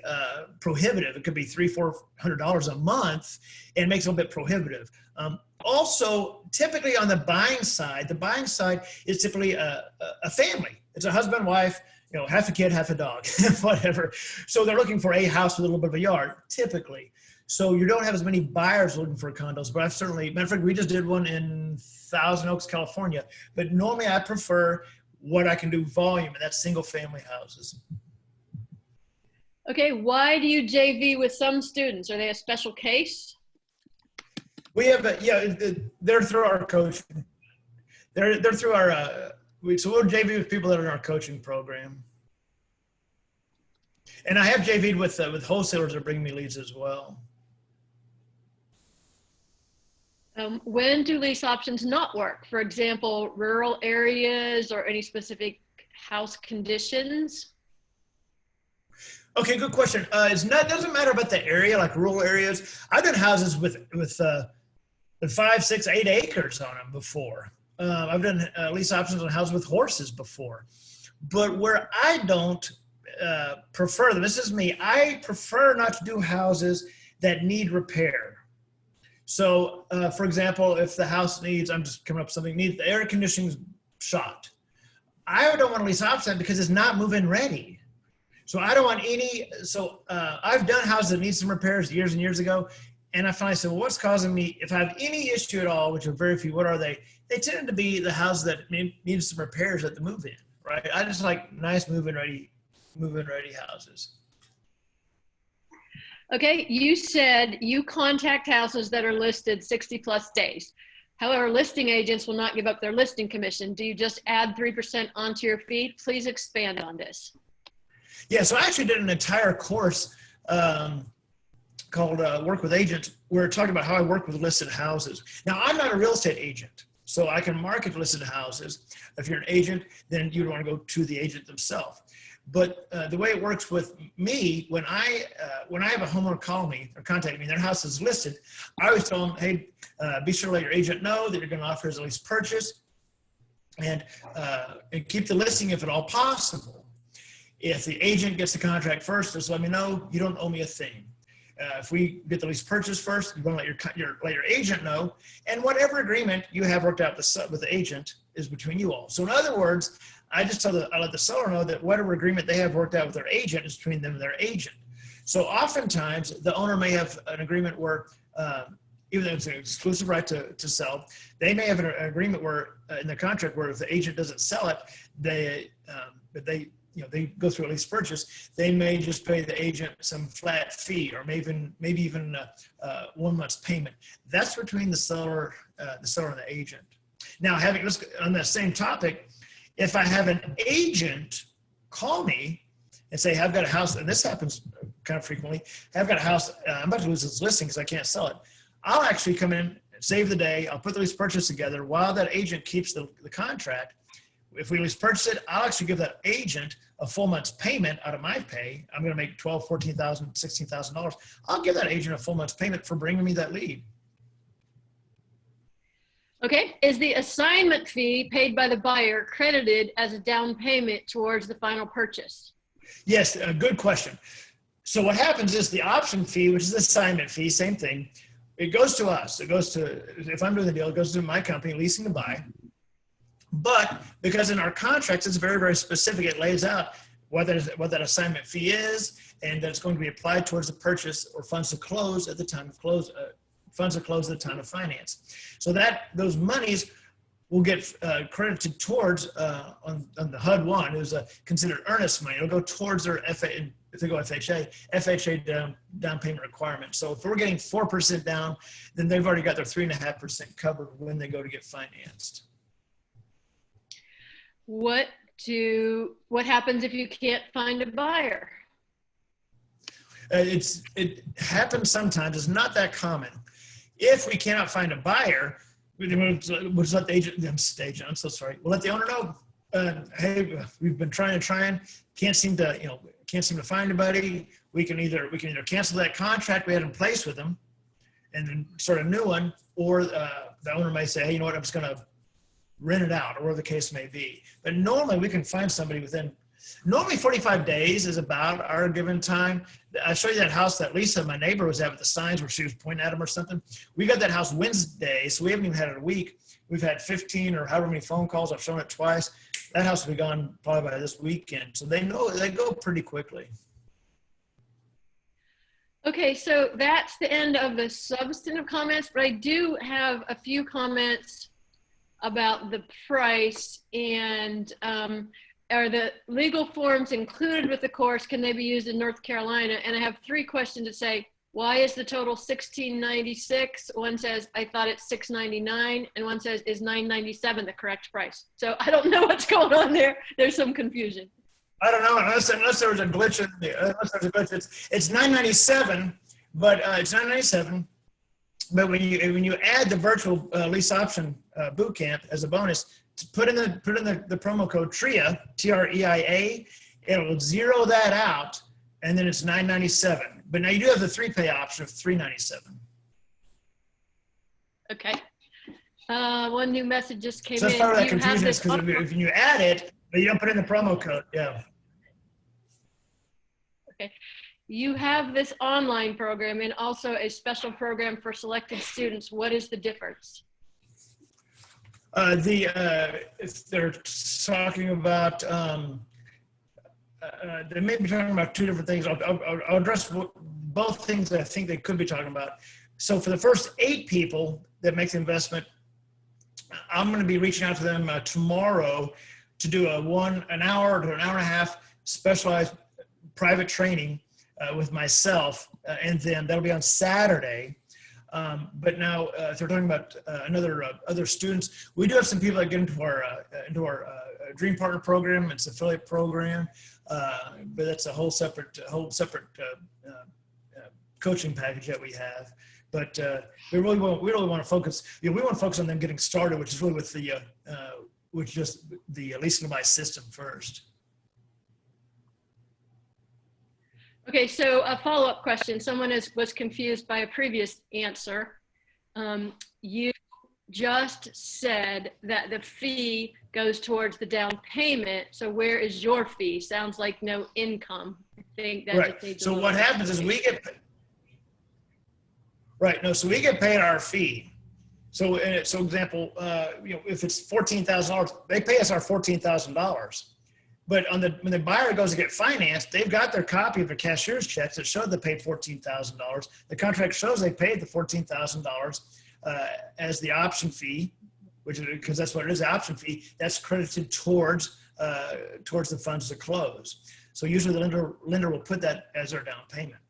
Speaker 2: prohibitive. It could be $300-400 a month, and it makes it a little bit prohibitive. Also, typically on the buying side is typically a family. It's a husband, wife, half a kid, half a dog, whatever. So they're looking for a house with a little bit of a yard, typically. So you don't have as many buyers looking for condos, but I've certainly, matter of fact, we just did one in Thousand Oaks, California. But normally I prefer what I can do volume, and that's single family houses.
Speaker 3: Okay, why do you JV with some students? Are they a special case?
Speaker 2: We have, they're through our coach. They're through our, so we'll JV with people that are in our coaching program. And I have JV'd with wholesalers that bring me leads as well.
Speaker 3: When do lease options not work? For example, rural areas or any specific house conditions?
Speaker 2: Okay, good question. It doesn't matter about the area, like rural areas. I've done houses with 5, 6, 8 acres on them before. I've done lease options on houses with horses before. But where I don't prefer them, this is me, I prefer not to do houses that need repair. So, for example, if the house needs, I'm just coming up with something, needs the air conditioning shot. I don't want to lease option because it's not move-in ready. So I don't want any, I've done houses that need some repairs years and years ago. And I finally said, well, what's causing me, if I have any issue at all, which are very few, what are they? They tend to be the houses that need some repairs at the move-in, right? I just like nice move-in ready houses.
Speaker 3: Okay, you said you contact houses that are listed 60+ days. However, listing agents will not give up their listing commission. Do you just add 3% onto your fee? Please expand on this.
Speaker 2: Yeah, so I actually did an entire course called Work with Agents, where it talked about how I work with listed houses. Now, I'm not a real estate agent, so I can market listed houses. If you're an agent, then you'd want to go to the agent themselves. But the way it works with me, when I have a homeowner call me or contact me, and their house is listed, I always tell them, hey, be sure to let your agent know that you're going to offer as a lease purchase, and keep the listing if at all possible. If the agent gets the contract first, just let me know. You don't owe me a thing. If we get the lease purchase first, you're going to let your agent know, and whatever agreement you have worked out with the agent is between you all. So in other words, I let the seller know that whatever agreement they have worked out with their agent is between them and their agent. So oftentimes the owner may have an agreement where, even though it's an exclusive right to sell, they may have an agreement where in the contract where if the agent doesn't sell it, they go through a lease purchase, they may just pay the agent some flat fee, or maybe even 1 month's payment. That's between the seller and the agent. Now, on that same topic, if I have an agent call me and say, I've got a house, and this happens kind of frequently, I've got a house, I'm about to lose this listing because I can't sell it. I'll actually come in, save the day, I'll put the lease purchase together while that agent keeps the contract. If we lease purchase it, I'll actually give that agent a full month's payment out of my pay. I'm going to make $12,000, $14,000, $16,000. I'll give that agent a full month's payment for bringing me that lead.
Speaker 3: Okay, is the assignment fee paid by the buyer credited as a down payment towards the final purchase?
Speaker 2: Yes, good question. So what happens is the option fee, which is the assignment fee, same thing, it goes to us. It goes to, if I'm doing the deal, it goes to my company, Leasing to Buy. But because in our contracts, it's very, very specific. It lays out what that assignment fee is, and that it's going to be applied towards the purchase or funds to close at the time of close, funds to close at the time of finance. So that those monies will get credited towards on the HUD one is considered earnest money. It'll go towards their FHA, if they go FHA down payment requirement. So if we're getting 4% down, then they've already got their 3.5% covered when they go to get financed.
Speaker 3: What happens if you can't find a buyer?
Speaker 2: It happens sometimes. It's not that common. If we cannot find a buyer, we'll just let the agent, I'm so sorry. We'll let the owner know, hey, we've been trying, can't seem to find anybody. We can either cancel that contract we had in place with them and then start a new one, or the owner may say, hey, you know what, I'm just going to rent it out, or whatever the case may be. But normally we can find somebody normally 45 days is about our given time. I show you that house that Lisa, my neighbor, was at with the signs where she was pointing at them or something. We got that house Wednesday, so we haven't even had it a week. We've had 15 or however many phone calls. I've shown it twice. That house will be gone probably by this weekend. So they go pretty quickly.
Speaker 3: Okay, so that's the end of the substantive comments, but I do have a few comments about the price and are the legal forms included with the course? Can they be used in North Carolina? And I have 3 questions to say. Why is the total $1,696? One says, I thought it's $699, and one says, is $997 the correct price? So I don't know what's going on there. There's some confusion.
Speaker 2: I don't know, unless there was a glitch. It's $997, but it's $997. But when you add the virtual lease option boot camp as a bonus, put in the promo code TREIA, TREIA, it'll zero that out, and then it's $997. But now you do have the 3-pay option of $397.
Speaker 3: Okay. One new message just came in.
Speaker 2: So that's part of that confusion is because if you add it, but you don't put in the promo code, yeah.
Speaker 3: Okay. You have this online program and also a special program for selected students. What is the difference?
Speaker 2: If they're talking about, they may be talking about 2 different things. I'll address both things that I think they could be talking about. So for the first 8 people that make the investment, I'm going to be reaching out to them tomorrow to do an hour to an hour and a half specialized private training with myself and them. That'll be on Saturday. But now, if they're talking about other students, we do have some people that get into our Dream Partner program. It's an affiliate program, but that's a whole separate coaching package that we have. But we really want to focus. We want to focus on them getting started, which is really with the Leasing to Buy system first.
Speaker 3: Okay, so a follow-up question. Someone was confused by a previous answer. You just said that the fee goes towards the down payment. So where is your fee? Sounds like no income. I think that
Speaker 2: right.
Speaker 3: Just needs
Speaker 2: so what happens is we get right. No, so we get paid our fee. So example, if it's $14,000, they pay us our $14,000. But when the buyer goes to get financed, they've got their copy of the cashier's checks that show they paid $14,000. The contract shows they paid the $14,000 as the option fee, because that's what it is, the option fee. That's credited towards the funds to close. So usually the lender will put that as their down payment.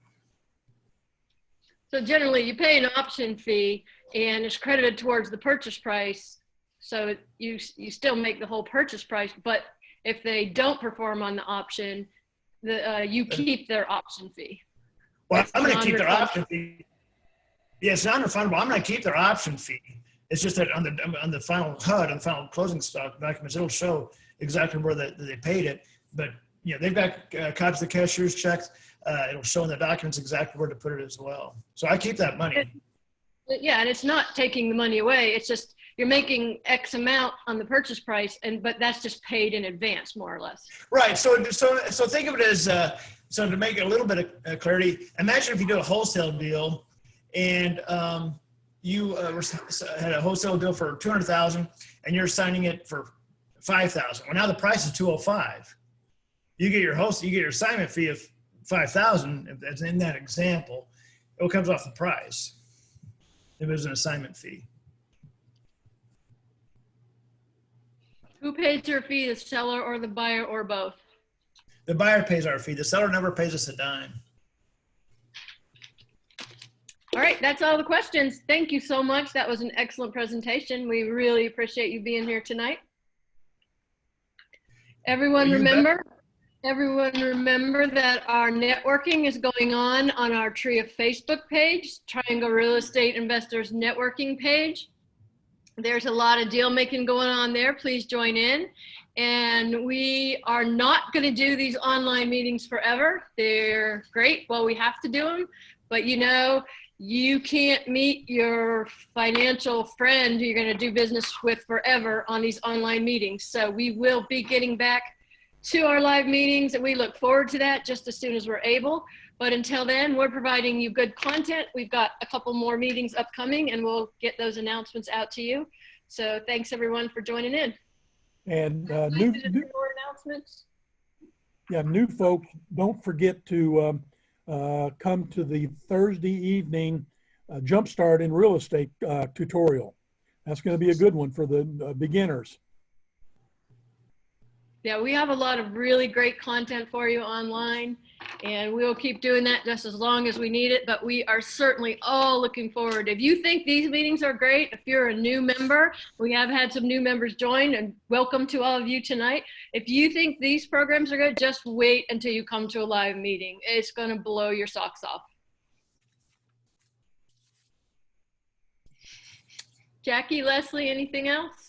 Speaker 3: So generally, you pay an option fee, and it's credited towards the purchase price. So you still make the whole purchase price, but if they don't perform on the option, you keep their option fee.
Speaker 2: Well, I'm going to keep their option fee. Yeah, it's non-refundable. I'm going to keep their option fee. It's just that on the final HUD, on the final closing stock documents, it'll show exactly where they paid it. But they've got copies of the cashier's checks. It'll show in the documents exactly where to put it as well. So I keep that money.
Speaker 3: Yeah, and it's not taking the money away. It's just you're making X amount on the purchase price, but that's just paid in advance, more or less.
Speaker 2: Right. So think of it as So to make it a little bit of clarity, imagine if you do a wholesale deal and you had a wholesale deal for 200,000 and you're signing it for 5,000. Well, now the price is 205. You get your assignment fee of 5,000. If that's in that example, it comes off the price. If it was an assignment fee.
Speaker 3: Who pays your fee, the seller or the buyer or both?
Speaker 2: The buyer pays our fee. The seller never pays us a dime.
Speaker 3: All right, that's all the questions. Thank you so much. That was an excellent presentation. We really appreciate you being here tonight. Everyone remember that our networking is going on our TRIA Facebook page, Triangle Real Estate Investors Networking page. There's a lot of deal making going on there. Please join in. And we are not going to do these online meetings forever. They're great while we have to do them, but you know, you can't meet your financial friend who you're going to do business with forever on these online meetings. So we will be getting back to our live meetings, and we look forward to that just as soon as we're able. But until then, we're providing you good content. We've got a couple more meetings upcoming, and we'll get those announcements out to you. So thanks everyone for joining in.
Speaker 1: And
Speaker 3: More announcements.
Speaker 1: yeah, new folks, don't forget to come to the Thursday evening Jumpstart in Real Estate tutorial. That's going to be a good one for the beginners.
Speaker 3: Yeah, we have a lot of really great content for you online, and we'll keep doing that just as long as we need it, but we are certainly all looking forward. If you think these meetings are great, if you're a new member, we have had some new members join, and welcome to all of you tonight. If you think these programs are good, just wait until you come to a live meeting. It's going to blow your socks off. Jackie, Leslie, anything else?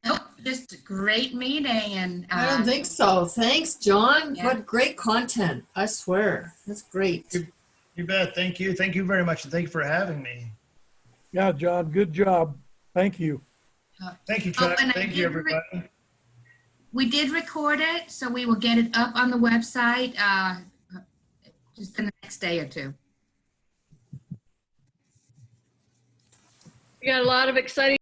Speaker 4: Nope, just a great meeting. And
Speaker 5: I don't think so. Thanks, John.
Speaker 4: Yeah.
Speaker 5: What great content. I swear. That's great.
Speaker 2: You bet. Thank you. Thank you very much. And thank you for having me.
Speaker 1: Yeah, John, good job. Thank you.
Speaker 2: Thank you, Chuck.
Speaker 4: and I
Speaker 2: Thank you,
Speaker 4: did
Speaker 2: everybody.
Speaker 4: we did record it, so we will get it up on the website just in the next day or two.
Speaker 3: We got a lot of exciting